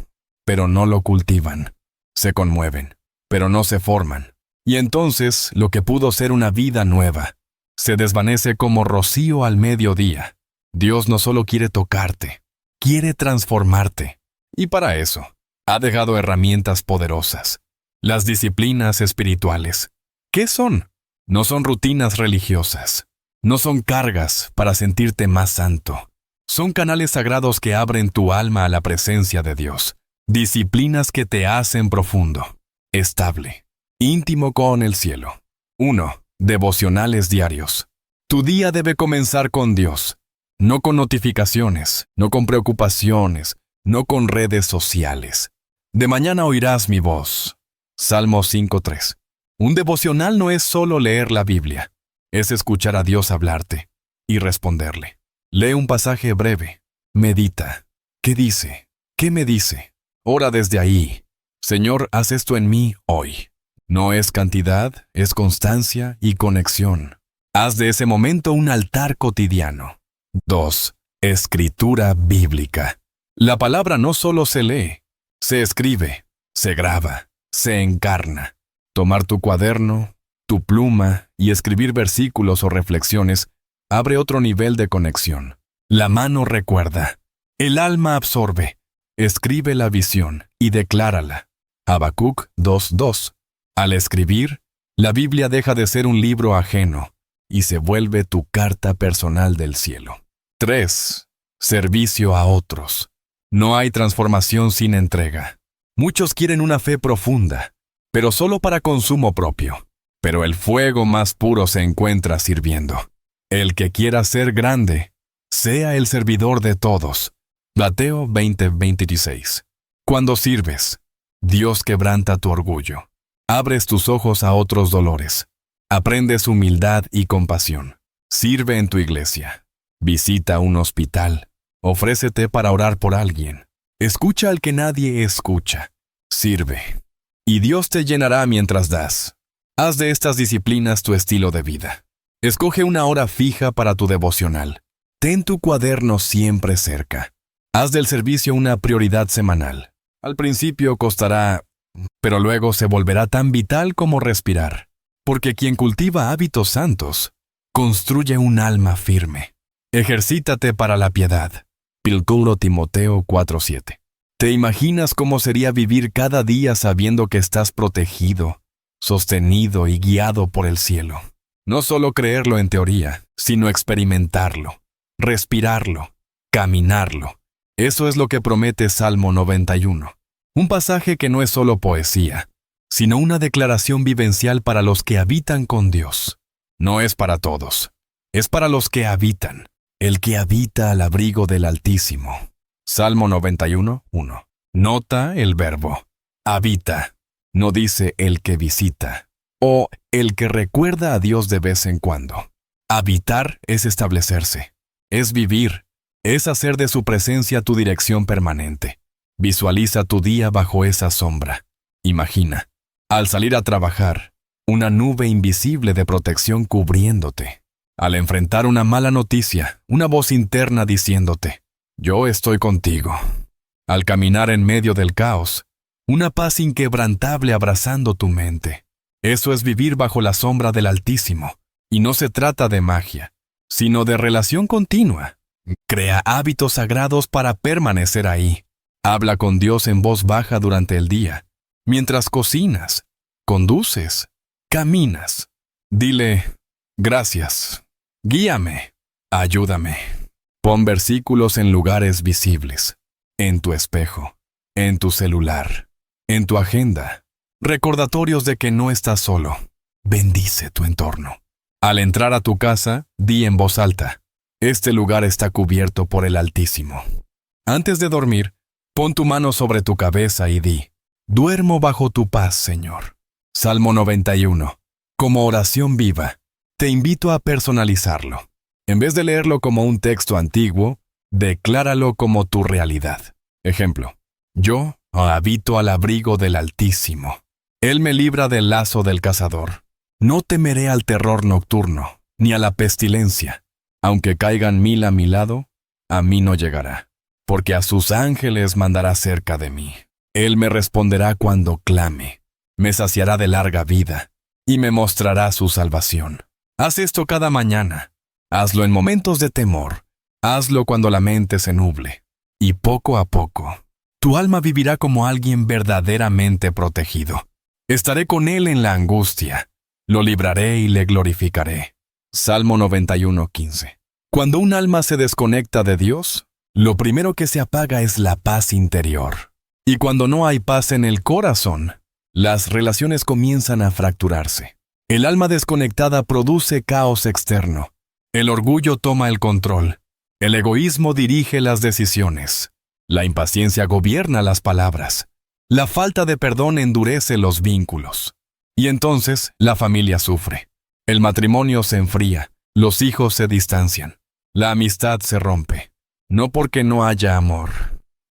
pero no lo cultivan. Se conmueven, pero no se forman. Y entonces, lo que pudo ser una vida nueva, se desvanece como rocío al mediodía. Dios no solo quiere tocarte, quiere transformarte. Y para eso, ha dejado herramientas poderosas. Las disciplinas espirituales. ¿Qué son? No son rutinas religiosas. No son cargas para sentirte más santo. Son canales sagrados que abren tu alma a la presencia de Dios. Disciplinas que te hacen profundo, estable, íntimo con el cielo. 1. Devocionales diarios. Tu día debe comenzar con Dios, no con notificaciones, no con preocupaciones, no con redes sociales. De mañana oirás mi voz. Salmo 5:3. Un devocional no es solo leer la Biblia, es escuchar a Dios hablarte y responderle. Lee un pasaje breve, medita. ¿Qué dice? ¿Qué me dice? Ora desde ahí. Señor, haz esto en mí hoy. No es cantidad, es constancia y conexión. Haz de ese momento un altar cotidiano. 2. Escritura bíblica. La palabra no solo se lee, se escribe, se graba, se encarna. Tomar tu cuaderno, tu pluma y escribir versículos o reflexiones abre otro nivel de conexión. La mano recuerda, el alma absorbe. Escribe la visión y declárala. Habacuc 2:2. Al escribir, la Biblia deja de ser un libro ajeno y se vuelve tu carta personal del cielo. 3. Servicio a otros. No hay transformación sin entrega. Muchos quieren una fe profunda, pero solo para consumo propio. Pero el fuego más puro se encuentra sirviendo. El que quiera ser grande, sea el servidor de todos. Mateo 20:26. Cuando sirves, Dios quebranta tu orgullo. Abres tus ojos a otros dolores. Aprendes humildad y compasión. Sirve en tu iglesia. Visita un hospital. Ofrécete para orar por alguien. Escucha al que nadie escucha. Sirve. Y Dios te llenará mientras das. Haz de estas disciplinas tu estilo de vida. Escoge una hora fija para tu devocional. Ten tu cuaderno siempre cerca. Haz del servicio una prioridad semanal. Al principio costará, pero luego se volverá tan vital como respirar. Porque quien cultiva hábitos santos, construye un alma firme. Ejercítate para la piedad. 1 Timoteo 4:7. ¿Te imaginas cómo sería vivir cada día sabiendo que estás protegido, sostenido y guiado por el cielo? No solo creerlo en teoría, sino experimentarlo, respirarlo, caminarlo. Eso es lo que promete Salmo 91. Un pasaje que no es solo poesía, sino una declaración vivencial para los que habitan con Dios. No es para todos, es para los que habitan, el que habita al abrigo del Altísimo. Salmo 91:1. Nota el verbo. Habita. No dice el que visita, o el que recuerda a Dios de vez en cuando. Habitar es establecerse, es vivir, es hacer de su presencia tu dirección permanente. Visualiza tu día bajo esa sombra. Imagina, al salir a trabajar, una nube invisible de protección cubriéndote. Al enfrentar una mala noticia, una voz interna diciéndote, yo estoy contigo. Al caminar en medio del caos, una paz inquebrantable abrazando tu mente. Eso es vivir bajo la sombra del Altísimo. Y no se trata de magia, sino de relación continua. Crea hábitos sagrados para permanecer ahí. Habla con Dios en voz baja durante el día, mientras cocinas, conduces, caminas. Dile, gracias, guíame, ayúdame. Pon versículos en lugares visibles, en tu espejo, en tu celular, en tu agenda. Recordatorios de que no estás solo. Bendice tu entorno. Al entrar a tu casa, di en voz alta, este lugar está cubierto por el Altísimo. Antes de dormir, pon tu mano sobre tu cabeza y di, duermo bajo tu paz, Señor. Salmo 91. Como oración viva, te invito a personalizarlo. En vez de leerlo como un texto antiguo, decláralo como tu realidad. Ejemplo, yo habito al abrigo del Altísimo. Él me libra del lazo del cazador. No temeré al terror nocturno, ni a la pestilencia. Aunque caigan 1000 a mi lado, a mí no llegará, porque a sus ángeles mandará cerca de mí. Él me responderá cuando clame, me saciará de larga vida, y me mostrará su salvación. Haz esto cada mañana. Hazlo en momentos de temor. Hazlo cuando la mente se nuble. Y poco a poco, tu alma vivirá como alguien verdaderamente protegido. Estaré con él en la angustia. Lo libraré y le glorificaré. Salmo 91:15. Cuando un alma se desconecta de Dios, lo primero que se apaga es la paz interior. Y cuando no hay paz en el corazón, las relaciones comienzan a fracturarse. El alma desconectada produce caos externo. El orgullo toma el control. El egoísmo dirige las decisiones. La impaciencia gobierna las palabras. La falta de perdón endurece los vínculos. Y entonces la familia sufre. El matrimonio se enfría. Los hijos se distancian. La amistad se rompe. No porque no haya amor,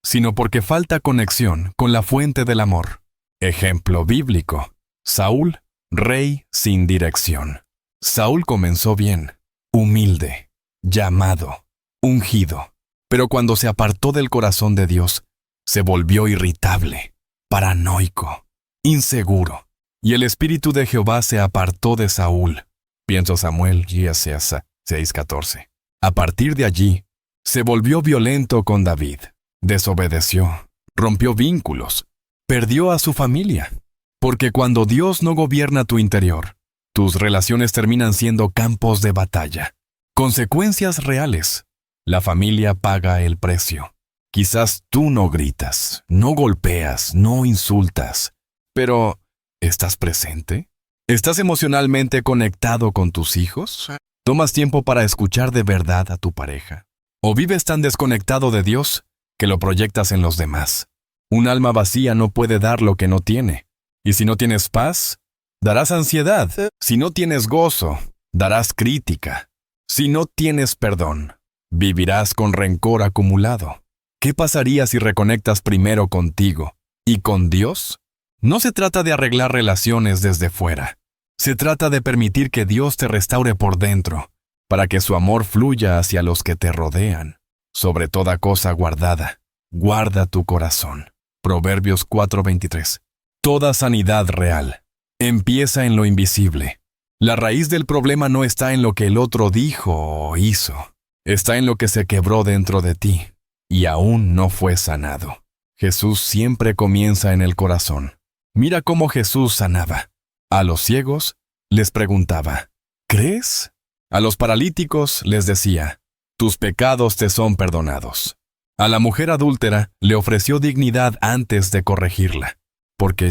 sino porque falta conexión con la fuente del amor. Ejemplo bíblico. Saúl, rey sin dirección. Saúl comenzó bien, humilde, llamado, ungido. Pero cuando se apartó del corazón de Dios, se volvió irritable, paranoico, inseguro. Y el espíritu de Jehová se apartó de Saúl. Pienso Samuel 6:14. A partir de allí, se volvió violento con David. Desobedeció, rompió vínculos, perdió a su familia. Porque cuando Dios no gobierna tu interior, tus relaciones terminan siendo campos de batalla. Consecuencias reales. La familia paga el precio. Quizás tú no gritas, no golpeas, no insultas, pero ¿estás presente? ¿Estás emocionalmente conectado con tus hijos? ¿Tomas tiempo para escuchar de verdad a tu pareja? ¿O vives tan desconectado de Dios que lo proyectas en los demás? Un alma vacía no puede dar lo que no tiene. Y si no tienes paz, darás ansiedad. Si no tienes gozo, darás crítica. Si no tienes perdón, vivirás con rencor acumulado. ¿Qué pasaría si reconectas primero contigo y con Dios? No se trata de arreglar relaciones desde fuera. Se trata de permitir que Dios te restaure por dentro, para que su amor fluya hacia los que te rodean. Sobre toda cosa guardada, guarda tu corazón. Proverbios 4:23. Toda sanidad real empieza en lo invisible. La raíz del problema no está en lo que el otro dijo o hizo. Está en lo que se quebró dentro de ti y aún no fue sanado. Jesús siempre comienza en el corazón. Mira cómo Jesús sanaba. A los ciegos les preguntaba, ¿crees? A los paralíticos les decía, tus pecados te son perdonados. A la mujer adúltera le ofreció dignidad antes de corregirla, porque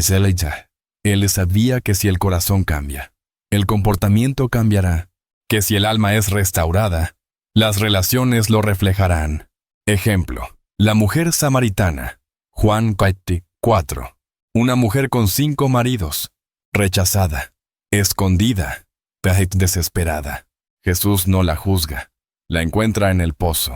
él sabía que si el corazón cambia, el comportamiento cambiará, que si el alma es restaurada, las relaciones lo reflejarán. Ejemplo, la mujer samaritana, Juan 4. Una mujer con 5 maridos, rechazada, escondida, desesperada. Jesús no la juzga, la encuentra en el pozo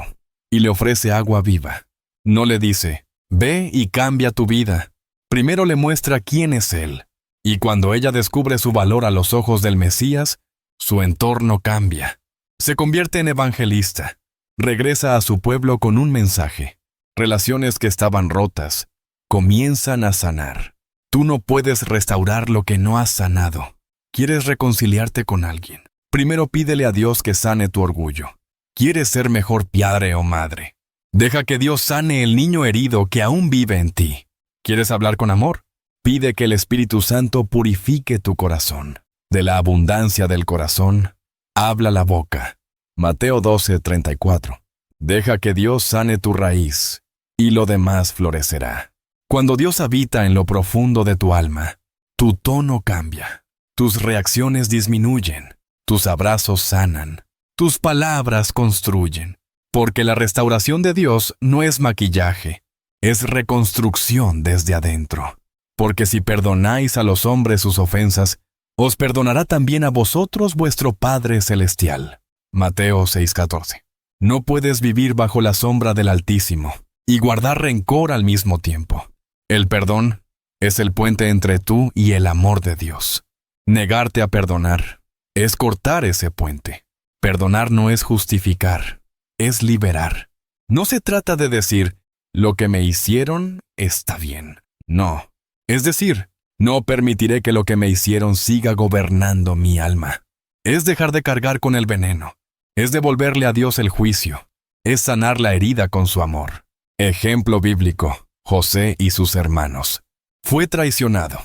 y le ofrece agua viva. No le dice, ve y cambia tu vida. Primero le muestra quién es Él. Y cuando ella descubre su valor a los ojos del Mesías, su entorno cambia. Se convierte en evangelista. Regresa a su pueblo con un mensaje. Relaciones que estaban rotas comienzan a sanar. Tú no puedes restaurar lo que no has sanado. ¿Quieres reconciliarte con alguien? Primero pídele a Dios que sane tu orgullo. ¿Quieres ser mejor padre o madre? Deja que Dios sane el niño herido que aún vive en ti. ¿Quieres hablar con amor? Pide que el Espíritu Santo purifique tu corazón. De la abundancia del corazón, habla la boca. Mateo 12:34. Deja que Dios sane tu raíz, y lo demás florecerá. Cuando Dios habita en lo profundo de tu alma, tu tono cambia, tus reacciones disminuyen, tus abrazos sanan, tus palabras construyen, porque la restauración de Dios no es maquillaje, es reconstrucción desde adentro. Porque si perdonáis a los hombres sus ofensas, os perdonará también a vosotros vuestro Padre Celestial. Mateo 6:14. No puedes vivir bajo la sombra del Altísimo y guardar rencor al mismo tiempo. El perdón es el puente entre tú y el amor de Dios. Negarte a perdonar es cortar ese puente. Perdonar no es justificar, es liberar. No se trata de decir, lo que me hicieron está bien. No. Es decir, no permitiré que lo que me hicieron siga gobernando mi alma. Es dejar de cargar con el veneno. Es devolverle a Dios el juicio. Es sanar la herida con su amor. Ejemplo bíblico, José y sus hermanos. Fue traicionado,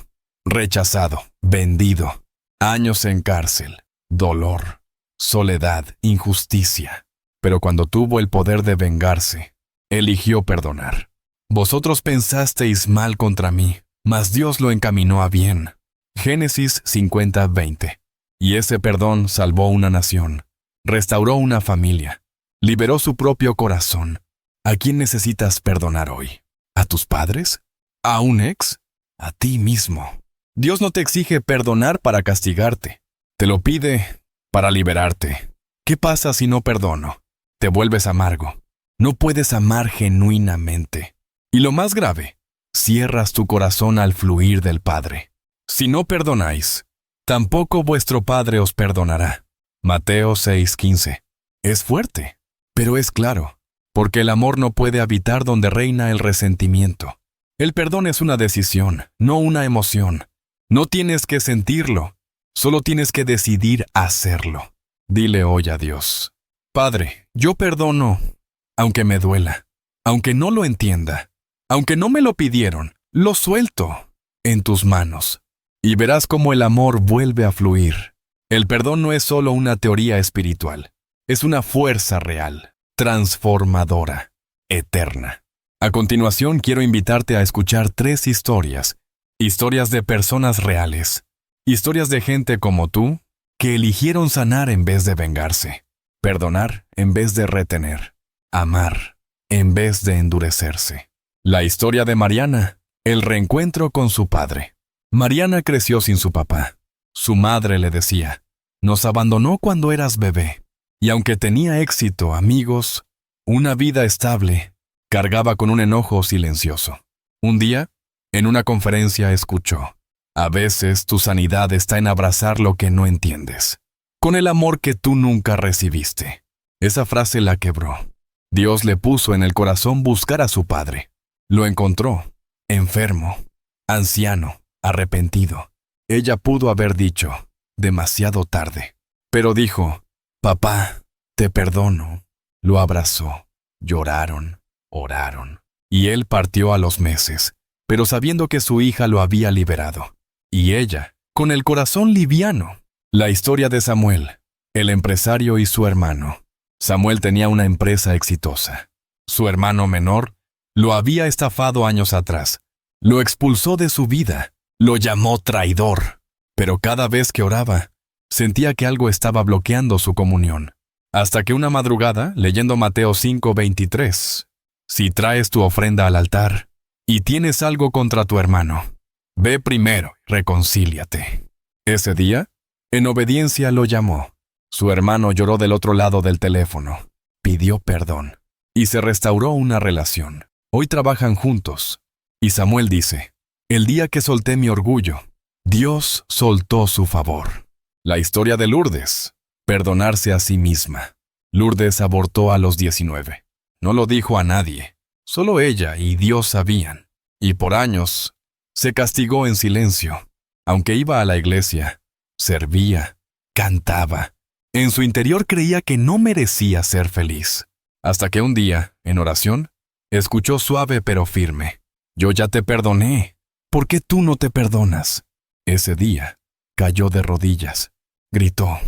rechazado, vendido, años en cárcel, dolor, soledad, injusticia. Pero cuando tuvo el poder de vengarse, eligió perdonar. Vosotros pensasteis mal contra mí, mas Dios lo encaminó a bien. Génesis 50:20. Y ese perdón salvó una nación, restauró una familia, liberó su propio corazón. ¿A quién necesitas perdonar hoy? ¿A tus padres? ¿A un ex? ¿A ti mismo? Dios no te exige perdonar para castigarte. Te lo pide para liberarte. ¿Qué pasa si no perdono? Te vuelves amargo. No puedes amar genuinamente. Y lo más grave, cierras tu corazón al fluir del Padre. Si no perdonáis, tampoco vuestro Padre os perdonará. Mateo 6:15. Es fuerte, pero es claro, porque el amor no puede habitar donde reina el resentimiento. El perdón es una decisión, no una emoción. No tienes que sentirlo, solo tienes que decidir hacerlo. Dile hoy a Dios: Padre, yo perdono, aunque me duela, aunque no lo entienda, aunque no me lo pidieron, lo suelto en tus manos. Y verás cómo el amor vuelve a fluir. El perdón no es solo una teoría espiritual, es una fuerza real, transformadora, eterna. A continuación quiero invitarte a escuchar 3 historias de personas reales, historias de gente como tú, que eligieron sanar en vez de vengarse, perdonar en vez de retener, amar en vez de endurecerse. La historia de Mariana, el reencuentro con su padre. Mariana creció sin su papá. Su madre le decía: nos abandonó cuando eras bebé. Y aunque tenía éxito, amigos, una vida estable, cargaba con un enojo silencioso. Un día, en una conferencia, escuchó: a veces tu sanidad está en abrazar lo que no entiendes, con el amor que tú nunca recibiste. Esa frase la quebró. Dios le puso en el corazón buscar a su padre. Lo encontró, enfermo, anciano, arrepentido. Ella pudo haber dicho: demasiado tarde. Pero dijo: papá, te perdono. Lo abrazó. Lloraron, oraron. Y él partió a los meses, pero sabiendo que su hija lo había liberado. Y ella, con el corazón liviano. La historia de Samuel, el empresario y su hermano. Samuel tenía una empresa exitosa. Su hermano menor lo había estafado años atrás. Lo expulsó de su vida. Lo llamó traidor. Pero cada vez que oraba, sentía que algo estaba bloqueando su comunión. Hasta que una madrugada, leyendo Mateo 5:23, si traes tu ofrenda al altar y tienes algo contra tu hermano, ve primero y reconcíliate. Ese día, en obediencia lo llamó. Su hermano lloró del otro lado del teléfono, pidió perdón y se restauró una relación. Hoy trabajan juntos. Y Samuel dice: el día que solté mi orgullo, Dios soltó su favor. La historia de Lourdes, perdonarse a sí misma. Lourdes abortó a los 19. No lo dijo a nadie, solo ella y Dios sabían. Y por años se castigó en silencio. Aunque iba a la iglesia, servía, cantaba. En su interior creía que no merecía ser feliz. Hasta que un día, en oración, escuchó suave pero firme: yo ya te perdoné. ¿Por qué tú no te perdonas? Ese día, cayó de rodillas, gritó,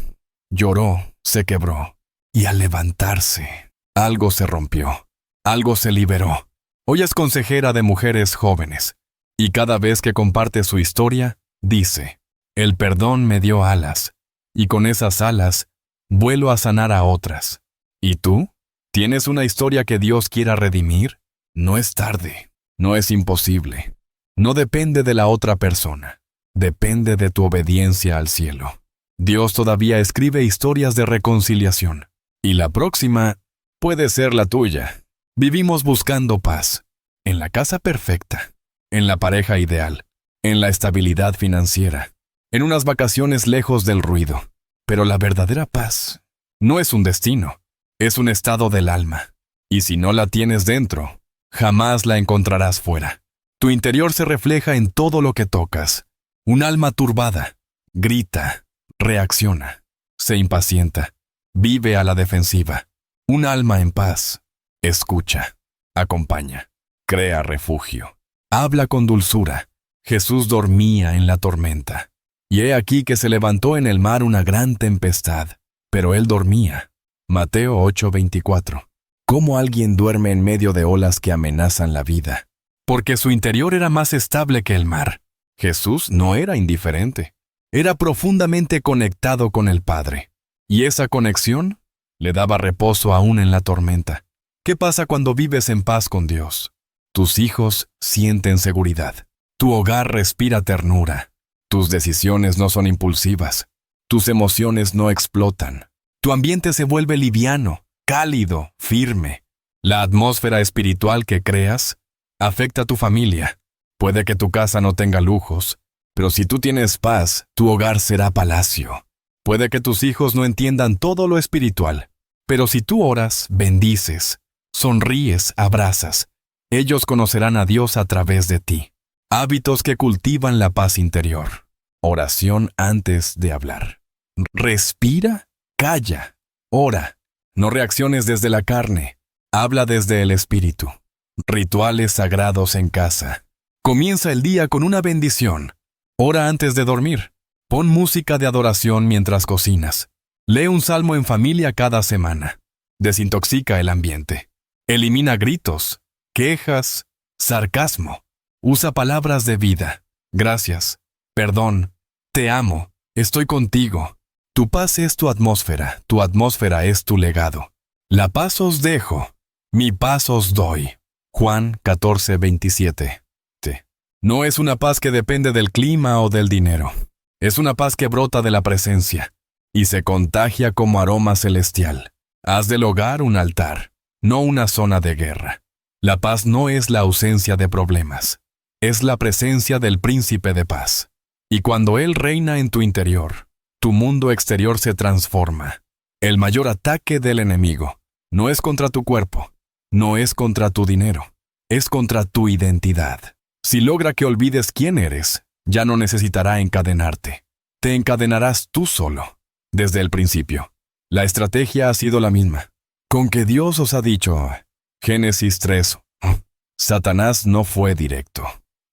lloró, se quebró. Y al levantarse, algo se rompió, algo se liberó. Hoy es consejera de mujeres jóvenes. Y cada vez que comparte su historia, dice: el perdón me dio alas. Y con esas alas, vuelo a sanar a otras. ¿Y tú? ¿Tienes una historia que Dios quiera redimir? No es tarde. No es imposible. No depende de la otra persona. Depende de tu obediencia al cielo. Dios todavía escribe historias de reconciliación. Y la próxima puede ser la tuya. Vivimos buscando paz. En la casa perfecta. En la pareja ideal. En la estabilidad financiera. En unas vacaciones lejos del ruido. Pero la verdadera paz no es un destino. Es un estado del alma. Y si no la tienes dentro, jamás la encontrarás fuera. Tu interior se refleja en todo lo que tocas. Un alma turbada, grita, reacciona, se impacienta, vive a la defensiva. Un alma en paz, escucha, acompaña, crea refugio, habla con dulzura. Jesús dormía en la tormenta. Y he aquí que se levantó en el mar una gran tempestad, pero él dormía. Mateo 8:24. ¿Cómo alguien duerme en medio de olas que amenazan la vida? porque su interior era más estable que el mar. Jesús no era indiferente. Era profundamente conectado con el Padre. Y esa conexión le daba reposo aún en la tormenta. ¿Qué pasa cuando vives en paz con Dios? Tus hijos sienten seguridad. Tu hogar respira ternura. Tus decisiones no son impulsivas. Tus emociones no explotan. Tu ambiente se vuelve liviano, cálido, firme. La atmósfera espiritual que creas afecta a tu familia. Puede que tu casa no tenga lujos, pero si tú tienes paz, tu hogar será palacio. Puede que tus hijos no entiendan todo lo espiritual, pero si tú oras, bendices, sonríes, abrazas, ellos conocerán a Dios a través de ti. Hábitos que cultivan la paz interior. Oración antes de hablar. Respira, calla, ora. No reacciones desde la carne, habla desde el espíritu. Rituales sagrados en casa. Comienza el día con una bendición. Ora antes de dormir. Pon música de adoración mientras cocinas. Lee un salmo en familia cada semana. Desintoxica el ambiente. Elimina gritos, quejas, sarcasmo. Usa palabras de vida. Gracias, perdón, te amo, estoy contigo. Tu paz es tu atmósfera es tu legado. La paz os dejo, mi paz os doy. Juan 14:27. No es una paz que depende del clima o del dinero. Es una paz que brota de la presencia y se contagia como aroma celestial. Haz del hogar un altar, no una zona de guerra. La paz no es la ausencia de problemas, es la presencia del príncipe de paz. Y cuando Él reina en tu interior, tu mundo exterior se transforma. El mayor ataque del enemigo no es contra tu cuerpo, no es contra tu dinero, es contra tu identidad. Si logra que olvides quién eres, ya no necesitará encadenarte. Te encadenarás tú solo, desde el principio. La estrategia ha sido la misma. Con que Dios os ha dicho, Génesis 3, Satanás no fue directo.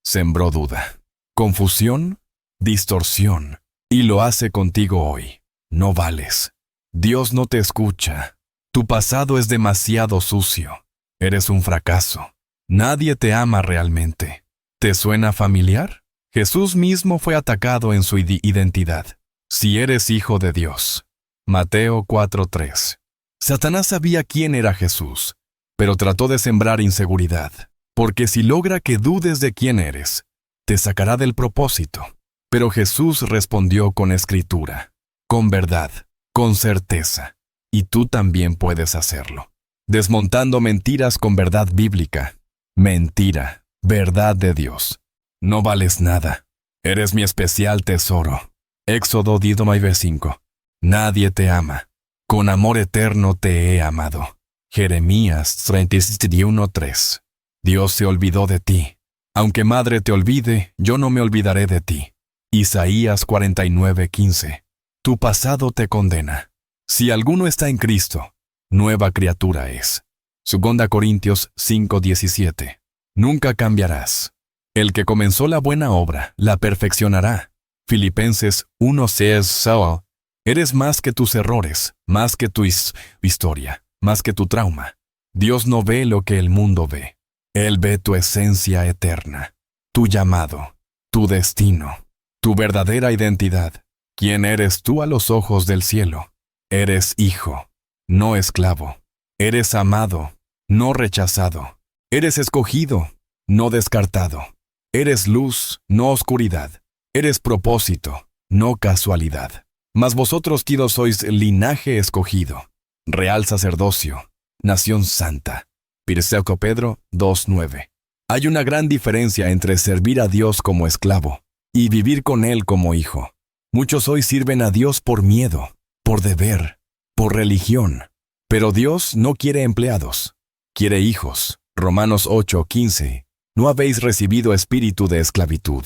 Sembró duda, confusión, distorsión, y lo hace contigo hoy. No vales. Dios no te escucha. Tu pasado es demasiado sucio. Eres un fracaso. Nadie te ama realmente. ¿Te suena familiar? Jesús mismo fue atacado en su identidad. Si eres hijo de Dios. Mateo 4:3. Satanás sabía quién era Jesús, pero trató de sembrar inseguridad, porque si logra que dudes de quién eres, te sacará del propósito. Pero Jesús respondió con escritura, con verdad, con certeza, y tú también puedes hacerlo. Desmontando mentiras con verdad bíblica. Mentira, verdad de Dios. No vales nada. Eres mi especial tesoro. Éxodo 5. Nadie te ama. Con amor eterno te he amado. Jeremías 31:3. Dios se olvidó de ti. Aunque madre te olvide, yo no me olvidaré de ti. Isaías 49:15. Tu pasado te condena. Si alguno está en Cristo, nueva criatura es. 2 Corintios 5:17. Nunca cambiarás. El que comenzó la buena obra, la perfeccionará. Filipenses 1:6. Eres más que tus errores, más que tu historia, más que tu trauma. Dios no ve lo que el mundo ve. Él ve tu esencia eterna, tu llamado, tu destino, tu verdadera identidad. ¿Quién eres tú a los ojos del cielo? Eres hijo, no esclavo. Eres amado, no rechazado. Eres escogido, no descartado. Eres luz, no oscuridad. Eres propósito, no casualidad. Mas vosotros tíos sois linaje escogido, real sacerdocio, nación santa. Pedro 2:9. Hay una gran diferencia entre servir a Dios como esclavo y vivir con Él como hijo. Muchos hoy sirven a Dios por miedo, por deber, por religión. Pero Dios no quiere empleados, quiere hijos. Romanos 8:15. No habéis recibido espíritu de esclavitud,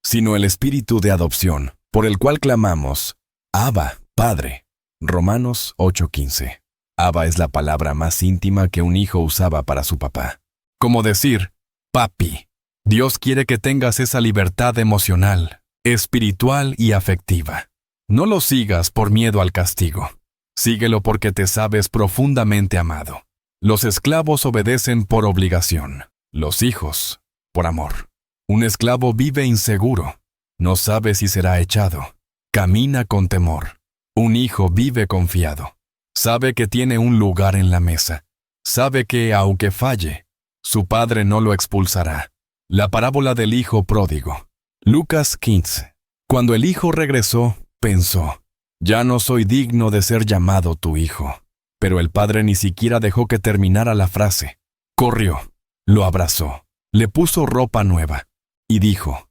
sino el espíritu de adopción, por el cual clamamos, Abba, Padre. Romanos 8:15. Abba es la palabra más íntima que un hijo usaba para su papá. Como decir, papi. Dios quiere que tengas esa libertad emocional, espiritual y afectiva. No lo sigas por miedo al castigo. Síguelo porque te sabes profundamente amado. Los esclavos obedecen por obligación. Los hijos por amor. Un esclavo vive inseguro. No sabe si será echado. Camina con temor. Un hijo vive confiado. Sabe que tiene un lugar en la mesa. Sabe que, aunque falle, su padre no lo expulsará. La parábola del hijo pródigo. Lucas 15. Cuando el hijo regresó, pensó: ya no soy digno de ser llamado tu hijo. Pero el padre ni siquiera dejó que terminara la frase. Corrió, lo abrazó, le puso ropa nueva y dijo: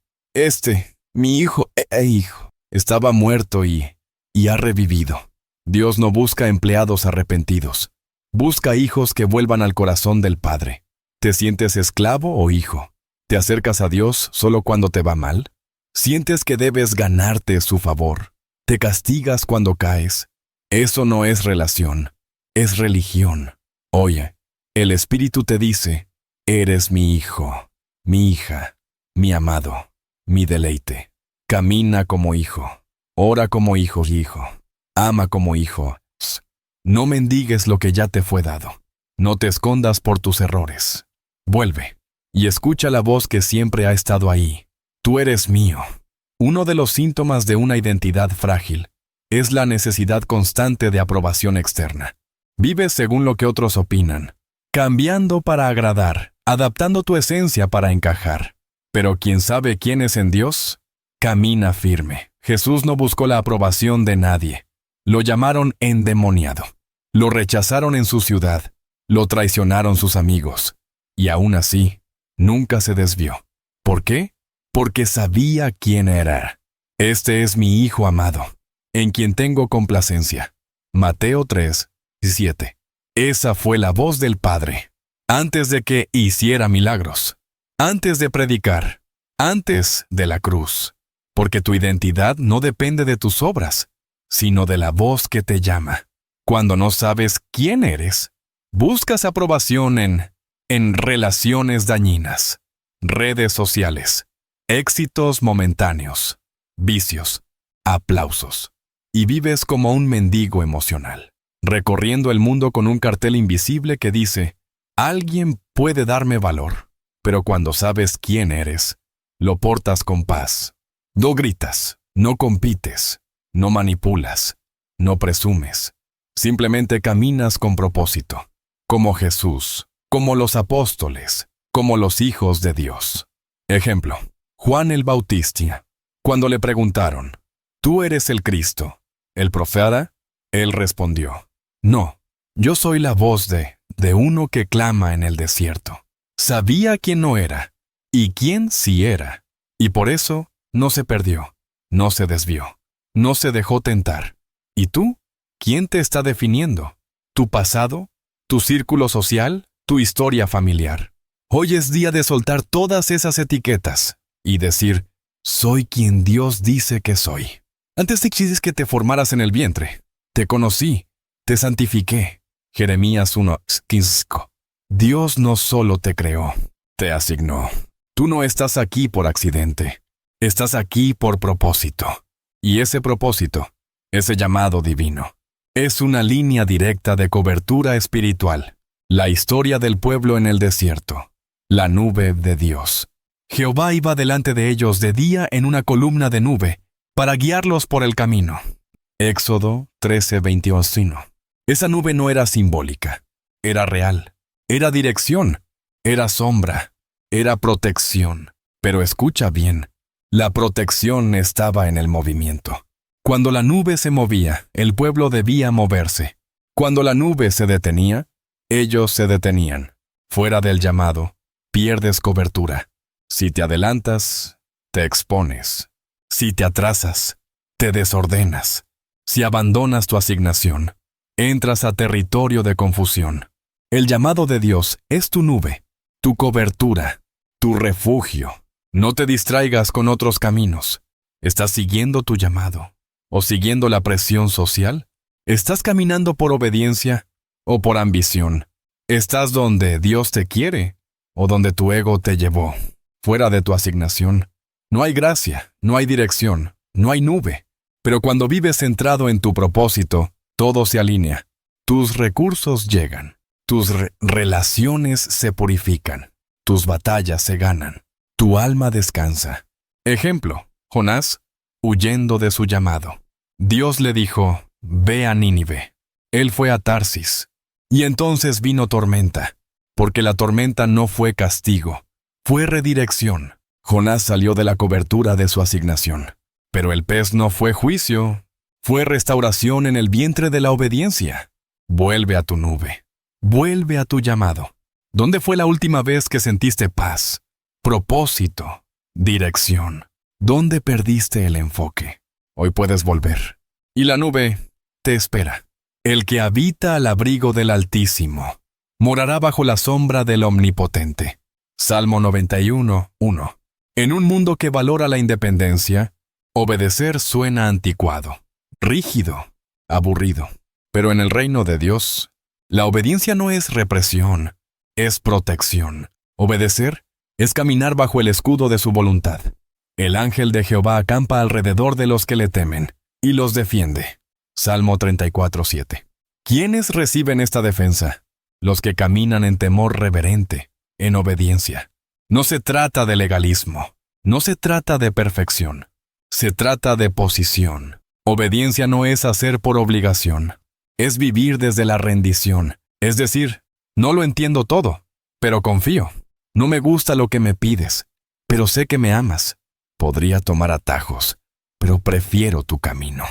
mi hijo, estaba muerto y ha revivido. Dios no busca empleados arrepentidos. Busca hijos que vuelvan al corazón del Padre. ¿Te sientes esclavo o hijo? ¿Te acercas a Dios solo cuando te va mal? ¿Sientes que debes ganarte su favor? ¿Te castigas cuando caes? Eso no es relación, es religión. Oye, el Espíritu te dice: eres mi hijo, mi hija, mi amado, mi deleite. Camina como hijo, ora como hijo y hijo, ama como hijo. No mendigues lo que ya te fue dado. No te escondas por tus errores. Vuelve y escucha la voz que siempre ha estado ahí. Tú eres mío. Uno de los síntomas de una identidad frágil es la necesidad constante de aprobación externa. Vives según lo que otros opinan, cambiando para agradar, adaptando tu esencia para encajar. Pero quien sabe quién es en Dios, camina firme. Jesús no buscó la aprobación de nadie. Lo llamaron endemoniado. Lo rechazaron en su ciudad. Lo traicionaron sus amigos. Y aún así, nunca se desvió. ¿Por qué? Porque sabía quién era. Este es mi Hijo amado, en quien tengo complacencia. Mateo 3:7. Esa fue la voz del Padre, antes de que hiciera milagros, antes de predicar, antes de la cruz. Porque tu identidad no depende de tus obras, sino de la voz que te llama. Cuando no sabes quién eres, buscas aprobación en relaciones dañinas, redes sociales, éxitos momentáneos, vicios, aplausos, y vives como un mendigo emocional, recorriendo el mundo con un cartel invisible que dice: alguien puede darme valor, pero cuando sabes quién eres, lo portas con paz. No gritas, no compites, no manipulas, no presumes. Simplemente caminas con propósito, como Jesús, como los apóstoles, como los hijos de Dios. Ejemplo: Juan el Bautista. Cuando le preguntaron: ¿tú eres el Cristo, el profeta? Él respondió: no, yo soy la voz de uno que clama en el desierto. Sabía quién no era y quién sí era, y por eso no se perdió, no se desvió, no se dejó tentar. ¿Y tú? ¿Quién te está definiendo? ¿Tu pasado? ¿Tu círculo social? ¿Tu historia familiar? Hoy es día de soltar todas esas etiquetas y decir: soy quien Dios dice que soy. Antes de que te formaras en el vientre, te conocí, te santifiqué. Jeremías 1:15. Dios no solo te creó, te asignó. Tú no estás aquí por accidente. Estás aquí por propósito. Y ese propósito, ese llamado divino, es una línea directa de cobertura espiritual. La historia del pueblo en el desierto. La nube de Dios. Jehová iba delante de ellos de día en una columna de nube, para guiarlos por el camino. Éxodo 13:21. Esa nube no era simbólica, era real, era dirección, era sombra, era protección. Pero escucha bien, la protección estaba en el movimiento. Cuando la nube se movía, el pueblo debía moverse. Cuando la nube se detenía, ellos se detenían. Fuera del llamado, pierdes cobertura. Si te adelantas, te expones. Si te atrasas, te desordenas. Si abandonas tu asignación, entras a territorio de confusión. El llamado de Dios es tu nube, tu cobertura, tu refugio. No te distraigas con otros caminos. ¿Estás siguiendo tu llamado o siguiendo la presión social? ¿Estás caminando por obediencia o por ambición? ¿Estás donde Dios te quiere o donde tu ego te llevó? Fuera de tu asignación, no hay gracia, no hay dirección, no hay nube. Pero cuando vives centrado en tu propósito, todo se alinea. Tus recursos llegan, tus relaciones se purifican, tus batallas se ganan. tu alma descansa. Ejemplo, Jonás, huyendo de su llamado. Dios le dijo, ve a Nínive. Él fue a Tarsis. Y entonces vino tormenta, porque la tormenta no fue castigo, fue redirección. Jonás salió de la cobertura de su asignación. Pero el pez no fue juicio, fue restauración en el vientre de la obediencia. Vuelve a tu nube, vuelve a tu llamado. ¿Dónde fue la última vez que sentiste paz, propósito, dirección? ¿Dónde perdiste el enfoque? Hoy puedes volver. Y la nube te espera. El que habita al abrigo del Altísimo morará bajo la sombra del Omnipotente. Salmo 91, 1. En un mundo que valora la independencia, obedecer suena anticuado, rígido, aburrido. Pero en el reino de Dios, la obediencia no es represión, es protección. Obedecer es caminar bajo el escudo de su voluntad. El ángel de Jehová acampa alrededor de los que le temen y los defiende. Salmo 34, 7. ¿Quiénes reciben esta defensa? Los que caminan en temor reverente, en obediencia. No se trata de legalismo, no se trata de perfección, se trata de posición. Obediencia no es hacer por obligación, es vivir desde la rendición. Es decir, no lo entiendo todo, pero confío. No me gusta lo que me pides, pero sé que me amas. Podría tomar atajos, pero prefiero tu camino.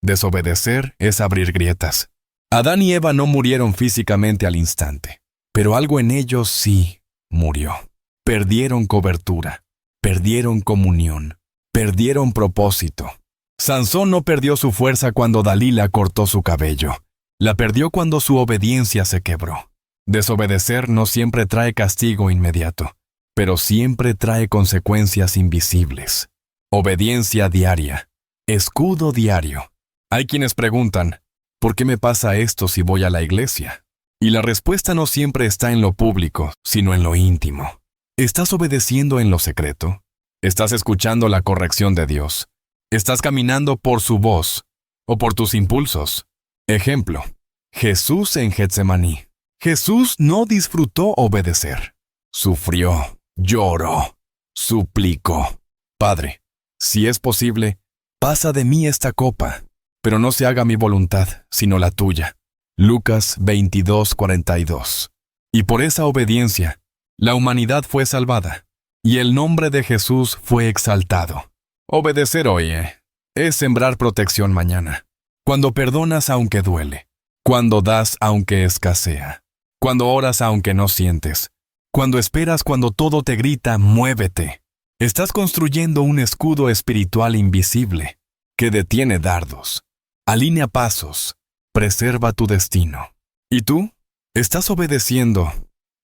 Desobedecer es abrir grietas. Adán y Eva no murieron físicamente al instante, pero algo en ellos sí murió. Perdieron cobertura, perdieron comunión, perdieron propósito. Sansón no perdió su fuerza cuando Dalila cortó su cabello. La perdió cuando su obediencia se quebró. Desobedecer no siempre trae castigo inmediato, pero siempre trae consecuencias invisibles. Obediencia diaria, escudo diario. Hay quienes preguntan, ¿por qué me pasa esto si voy a la iglesia? Y la respuesta no siempre está en lo público, sino en lo íntimo. ¿Estás obedeciendo en lo secreto? ¿Estás escuchando la corrección de Dios? ¿Estás caminando por su voz o por tus impulsos? Ejemplo, Jesús en Getsemaní. Jesús no disfrutó obedecer. Sufrió, lloró, suplicó. Padre, si es posible, pasa de mí esta copa, pero no se haga mi voluntad, sino la tuya. Lucas 22, 42. Y por esa obediencia, la humanidad fue salvada, y el nombre de Jesús fue exaltado. Obedecer hoy es sembrar protección mañana. Cuando perdonas aunque duele, cuando das aunque escasea, cuando oras aunque no sientes, cuando esperas cuando todo te grita, muévete. Estás construyendo un escudo espiritual invisible que detiene dardos, alinea pasos, preserva tu destino. ¿Y tú? ¿Estás obedeciendo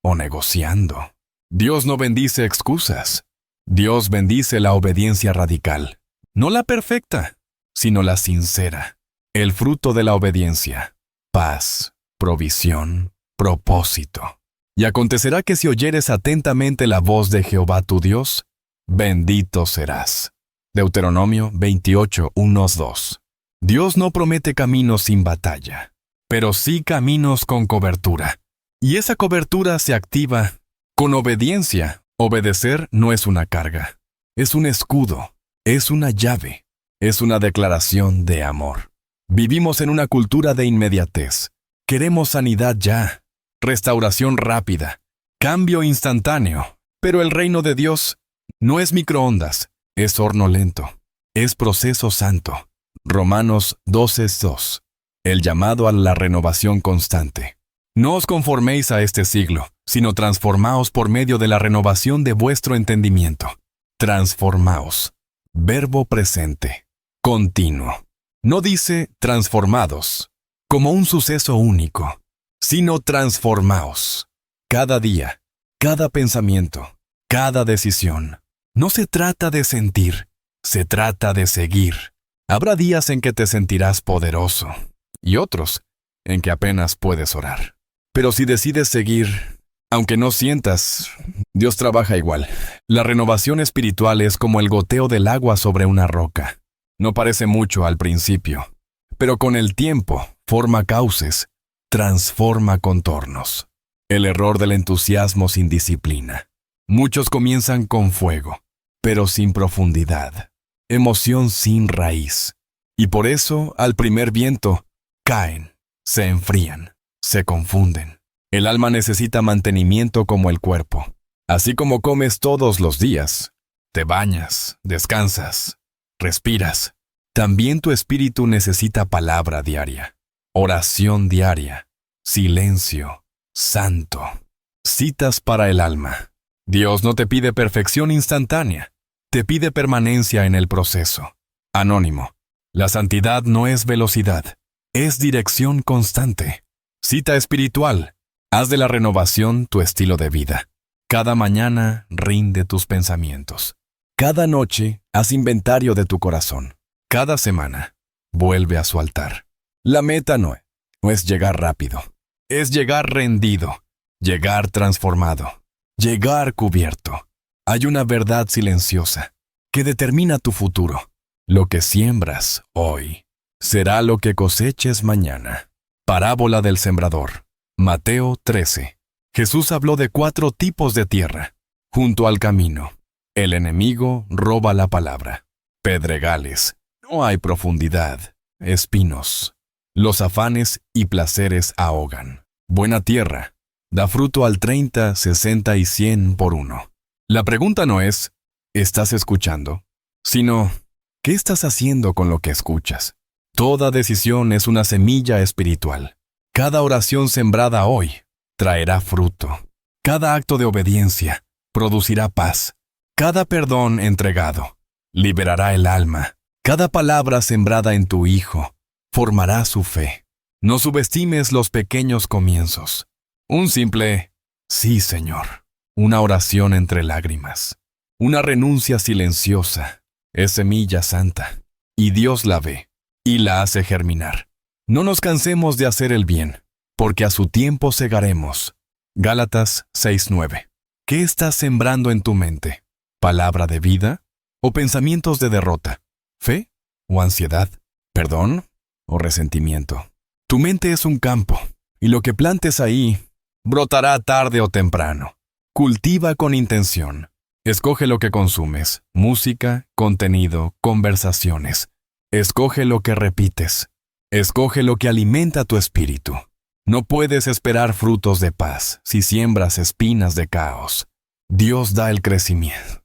o negociando? Dios no bendice excusas. Dios bendice la obediencia radical, no la perfecta, sino la sincera. El fruto de la obediencia, paz, provisión, propósito. Y acontecerá que si oyeres atentamente la voz de Jehová tu Dios, bendito serás. Deuteronomio 28, 1, 2. Dios no promete caminos sin batalla, pero sí caminos con cobertura. Y esa cobertura se activa con obediencia. Obedecer no es una carga, es un escudo, es una llave, es una declaración de amor. Vivimos en una cultura de inmediatez. Queremos sanidad ya, restauración rápida, cambio instantáneo. Pero el reino de Dios no es microondas, es horno lento, es proceso santo. Romanos 12:2. El llamado a la renovación constante. No os conforméis a este siglo, sino transformaos por medio de la renovación de vuestro entendimiento. Transformaos. Verbo presente, continuo. No dice transformados, como un suceso único, sino transformaos. Cada día, cada pensamiento, cada decisión. No se trata de sentir, se trata de seguir. Habrá días en que te sentirás poderoso y otros en que apenas puedes orar. Pero si decides seguir, aunque no sientas, Dios trabaja igual. La renovación espiritual es como el goteo del agua sobre una roca. No parece mucho al principio, pero con el tiempo forma cauces, transforma contornos. El error del entusiasmo sin disciplina. Muchos comienzan con fuego, pero sin profundidad, emoción sin raíz. Y por eso, al primer viento, caen, se enfrían, se confunden. El alma necesita mantenimiento como el cuerpo. Así como comes todos los días, te bañas, descansas, respiras. También tu espíritu necesita palabra diaria, oración diaria, silencio, santo, citas para el alma. Dios no te pide perfección instantánea, te pide permanencia en el proceso. Anónimo. La santidad no es velocidad, es dirección constante. Cita espiritual. Haz de la renovación tu estilo de vida. Cada mañana rinde tus pensamientos. Cada noche haz inventario de tu corazón. Cada semana vuelve a su altar. La meta no es llegar rápido, es llegar rendido, llegar transformado, llegar cubierto. Hay una verdad silenciosa que determina tu futuro. Lo que siembras hoy será lo que coseches mañana. Parábola del sembrador. Mateo 13. Jesús habló de 4 tipos de tierra. Junto al camino. El enemigo roba la palabra. Pedregales. No hay profundidad. Espinos. Los afanes y placeres ahogan. Buena tierra. Da fruto al 30, 60 y 100 por uno. La pregunta no es, ¿estás escuchando? Sino, ¿qué estás haciendo con lo que escuchas? Toda decisión es una semilla espiritual. Cada oración sembrada hoy traerá fruto. Cada acto de obediencia producirá paz. Cada perdón entregado liberará el alma. Cada palabra sembrada en tu hijo formará su fe. No subestimes los pequeños comienzos. Un simple sí, Señor. Una oración entre lágrimas. Una renuncia silenciosa. Es semilla santa. Y Dios la ve y la hace germinar. No nos cansemos de hacer el bien, porque a su tiempo segaremos. Gálatas 6:9. ¿Qué estás sembrando en tu mente? ¿Palabra de vida o pensamientos de derrota? ¿Fe o ansiedad? ¿Perdón o resentimiento? Tu mente es un campo, y lo que plantes ahí brotará tarde o temprano. Cultiva con intención. Escoge lo que consumes, música, contenido, conversaciones. Escoge lo que repites. Escoge lo que alimenta tu espíritu. No puedes esperar frutos de paz si siembras espinas de caos. Dios da el crecimiento,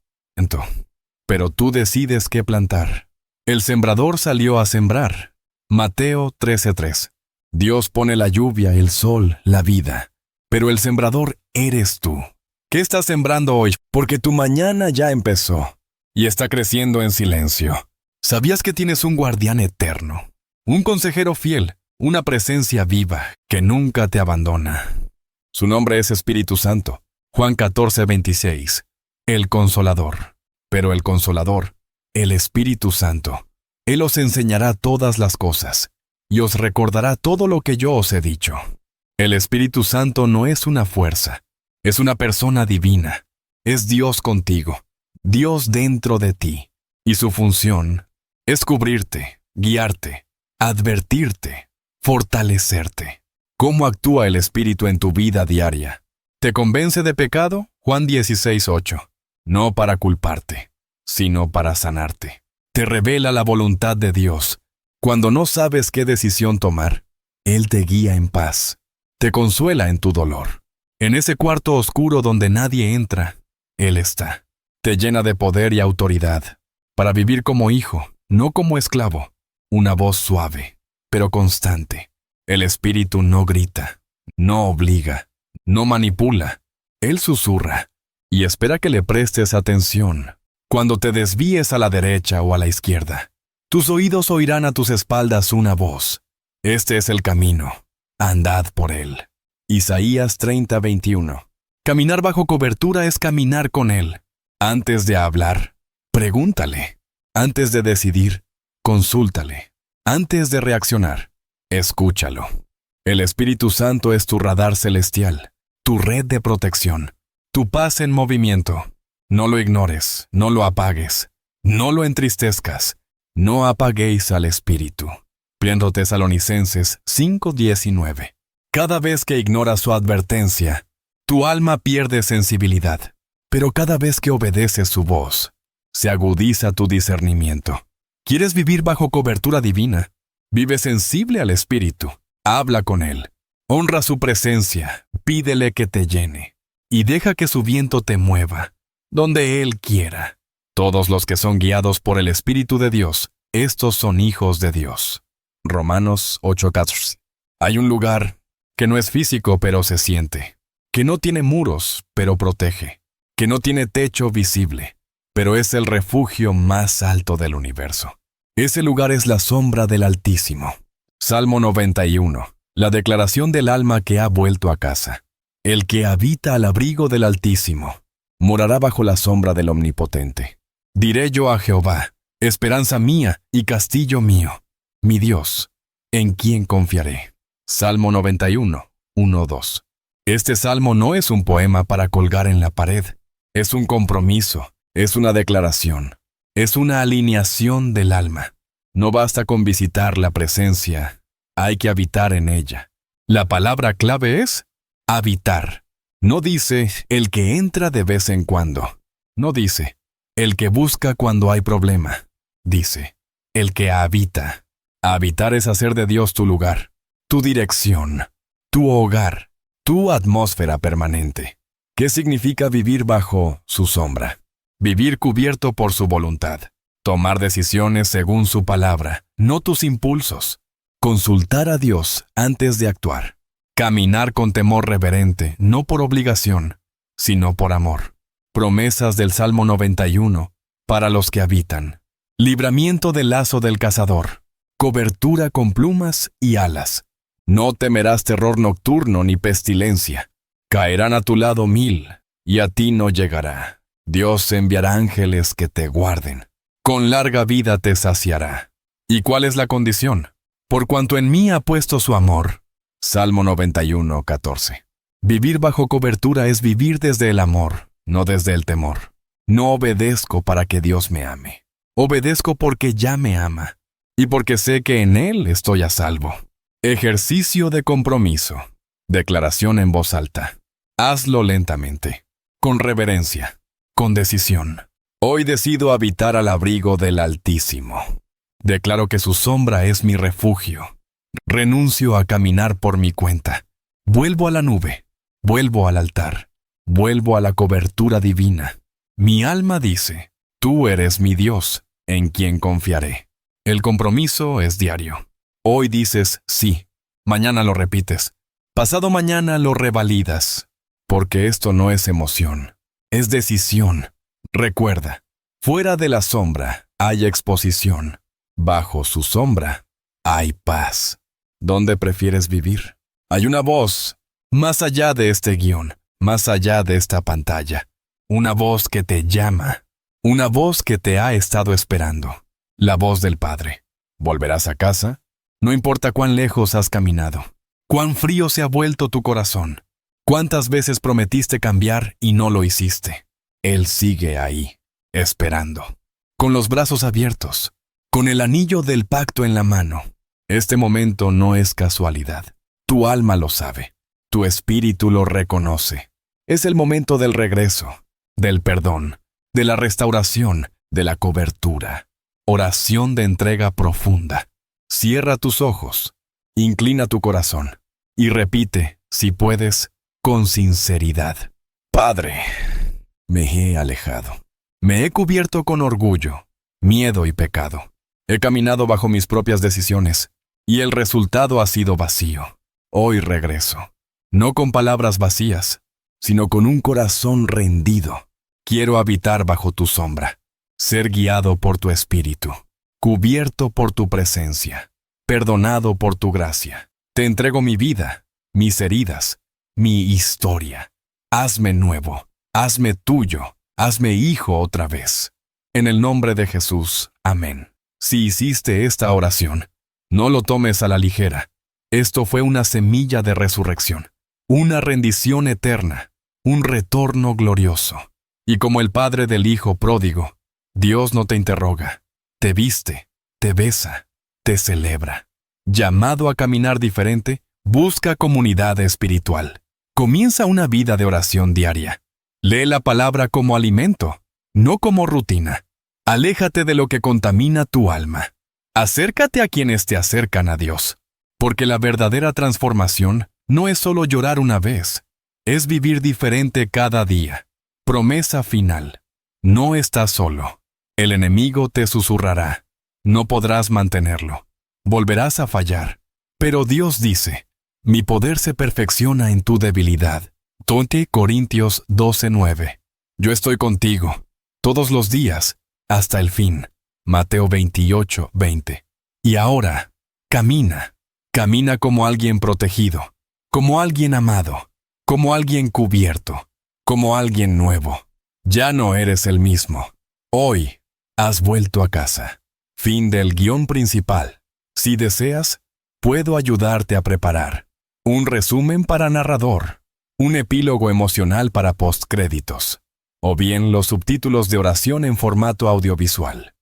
pero tú decides qué plantar. El sembrador salió a sembrar. Mateo 13:3. Dios pone la lluvia, el sol, la vida, pero el sembrador eres tú. ¿Qué estás sembrando hoy? Porque tu mañana ya empezó y está creciendo en silencio. ¿Sabías que tienes un guardián eterno? Un consejero fiel, una presencia viva que nunca te abandona. Su nombre es Espíritu Santo. Juan 14:26. El Consolador. Pero el Consolador, el Espíritu Santo, Él os enseñará todas las cosas y os recordará todo lo que yo os he dicho. El Espíritu Santo no es una fuerza, es una persona divina. Es Dios contigo, Dios dentro de ti. Y su función es cubrirte, guiarte, advertirte, fortalecerte. ¿Cómo actúa el Espíritu en tu vida diaria? ¿Te convence de pecado? Juan 16:8. No para culparte, sino para sanarte. Te revela la voluntad de Dios. Cuando no sabes qué decisión tomar, Él te guía en paz. Te consuela en tu dolor. En ese cuarto oscuro donde nadie entra, Él está. Te llena de poder y autoridad para vivir como hijo, no como esclavo. Una voz suave, pero constante. El Espíritu no grita, no obliga, no manipula. Él susurra y espera que le prestes atención. Cuando te desvíes a la derecha o a la izquierda, tus oídos oirán a tus espaldas una voz. Este es el camino, andad por él. Isaías 30:21. Caminar bajo cobertura es caminar con Él. Antes de hablar, pregúntale. Antes de decidir, consúltale. Antes de reaccionar, escúchalo. El Espíritu Santo es tu radar celestial, tu red de protección, tu paz en movimiento. No lo ignores, no lo apagues, no lo entristezcas. No apaguéis al Espíritu. 1 Tesalonicenses 5:19. Cada vez que ignoras su advertencia, tu alma pierde sensibilidad. pero cada vez que obedeces su voz, se agudiza tu discernimiento. ¿Quieres vivir bajo cobertura divina? Vive sensible al Espíritu. Habla con Él. Honra su presencia. Pídele que te llene. Y deja que su viento te mueva, donde Él quiera. Todos los que son guiados por el Espíritu de Dios, estos son hijos de Dios. Romanos 8:14. Hay un lugar que no es físico, pero se siente. Que no tiene muros, pero protege. Que no tiene techo visible, pero es el refugio más alto del universo. Ese lugar es la sombra del Altísimo. Salmo 91. La declaración del alma que ha vuelto a casa. El que habita al abrigo del Altísimo morará bajo la sombra del Omnipotente. Diré yo a Jehová, esperanza mía y castillo mío, mi Dios, ¿en quién confiaré? Salmo 91, 1-2. Este salmo no es un poema para colgar en la pared. Es un compromiso, es una declaración, es una alineación del alma. No basta con visitar la presencia, hay que habitar en ella. La palabra clave es habitar. No dice el que entra de vez en cuando. No dice el que busca cuando hay problema. Dice el que habita. Habitar es hacer de Dios tu lugar, tu dirección, tu hogar, tu atmósfera permanente. ¿Qué significa vivir bajo su sombra? Vivir cubierto por su voluntad. Tomar decisiones según su palabra, no tus impulsos. Consultar a Dios antes de actuar. Caminar con temor reverente, no por obligación, sino por amor. Promesas del Salmo 91, para los que habitan. Libramiento del lazo del cazador. Cobertura con plumas y alas. No temerás terror nocturno ni pestilencia. Caerán a tu lado 1000, y a ti no llegará. Dios enviará ángeles que te guarden. Con larga vida te saciará. ¿Y cuál es la condición? Por cuanto en mí ha puesto su amor. Salmo 91, 14. Vivir bajo cobertura es vivir desde el amor, no desde el temor. No obedezco para que Dios me ame. Obedezco porque ya me ama, y porque sé que en Él estoy a salvo. Ejercicio de compromiso. Declaración en voz alta. Hazlo lentamente, con reverencia, con decisión. Hoy decido habitar al abrigo del Altísimo. Declaro que su sombra es mi refugio. Renuncio a caminar por mi cuenta. Vuelvo a la nube, vuelvo al altar, vuelvo a la cobertura divina. Mi alma dice, tú eres mi Dios, en quien confiaré. El compromiso es diario. Hoy dices sí, mañana lo repites, pasado mañana lo revalidas, porque esto no es emoción, es decisión. Recuerda, fuera de la sombra hay exposición, bajo su sombra hay paz. ¿Dónde prefieres vivir? Hay una voz, más allá de este guión, más allá de esta pantalla, una voz que te llama, una voz que te ha estado esperando, la voz del Padre. ¿Volverás a casa? No importa cuán lejos has caminado, cuán frío se ha vuelto tu corazón, cuántas veces prometiste cambiar y no lo hiciste. Él sigue ahí, esperando, con los brazos abiertos, con el anillo del pacto en la mano. Este momento no es casualidad. Tu alma lo sabe, tu espíritu lo reconoce. Es el momento del regreso, del perdón, de la restauración, de la cobertura. Oración de entrega profunda. Cierra tus ojos, inclina tu corazón y repite, si puedes, con sinceridad. Padre, me he alejado. Me he cubierto con orgullo, miedo y pecado. He caminado bajo mis propias decisiones y el resultado ha sido vacío. Hoy regreso, no con palabras vacías, sino con un corazón rendido. Quiero habitar bajo tu sombra, ser guiado por tu espíritu, cubierto por tu presencia, perdonado por tu gracia. Te entrego mi vida, mis heridas, mi historia. Hazme nuevo, hazme tuyo, hazme hijo otra vez. En el nombre de Jesús, amén. Si hiciste esta oración, no lo tomes a la ligera. Esto fue una semilla de resurrección, una rendición eterna, un retorno glorioso. Y como el padre del hijo pródigo, Dios no te interroga, te viste, te besa, te celebra. Llamado a caminar diferente, busca comunidad espiritual. Comienza una vida de oración diaria. Lee la palabra como alimento, no como rutina. Aléjate de lo que contamina tu alma. Acércate a quienes te acercan a Dios, porque la verdadera transformación no es solo llorar una vez, es vivir diferente cada día. Promesa final. No estás solo. El enemigo te susurrará. No podrás mantenerlo. Volverás a fallar. Pero Dios dice, mi poder se perfecciona en tu debilidad. 2 Corintios 12:9. Yo estoy contigo, todos los días, hasta el fin. Mateo 28:20. Y ahora, camina. Camina como alguien protegido, como alguien amado, como alguien cubierto, como alguien nuevo. Ya no eres el mismo. Hoy, has vuelto a casa. Fin del guión principal. Si deseas, puedo ayudarte a preparar un resumen para narrador, un epílogo emocional para postcréditos, o bien los subtítulos de oración en formato audiovisual.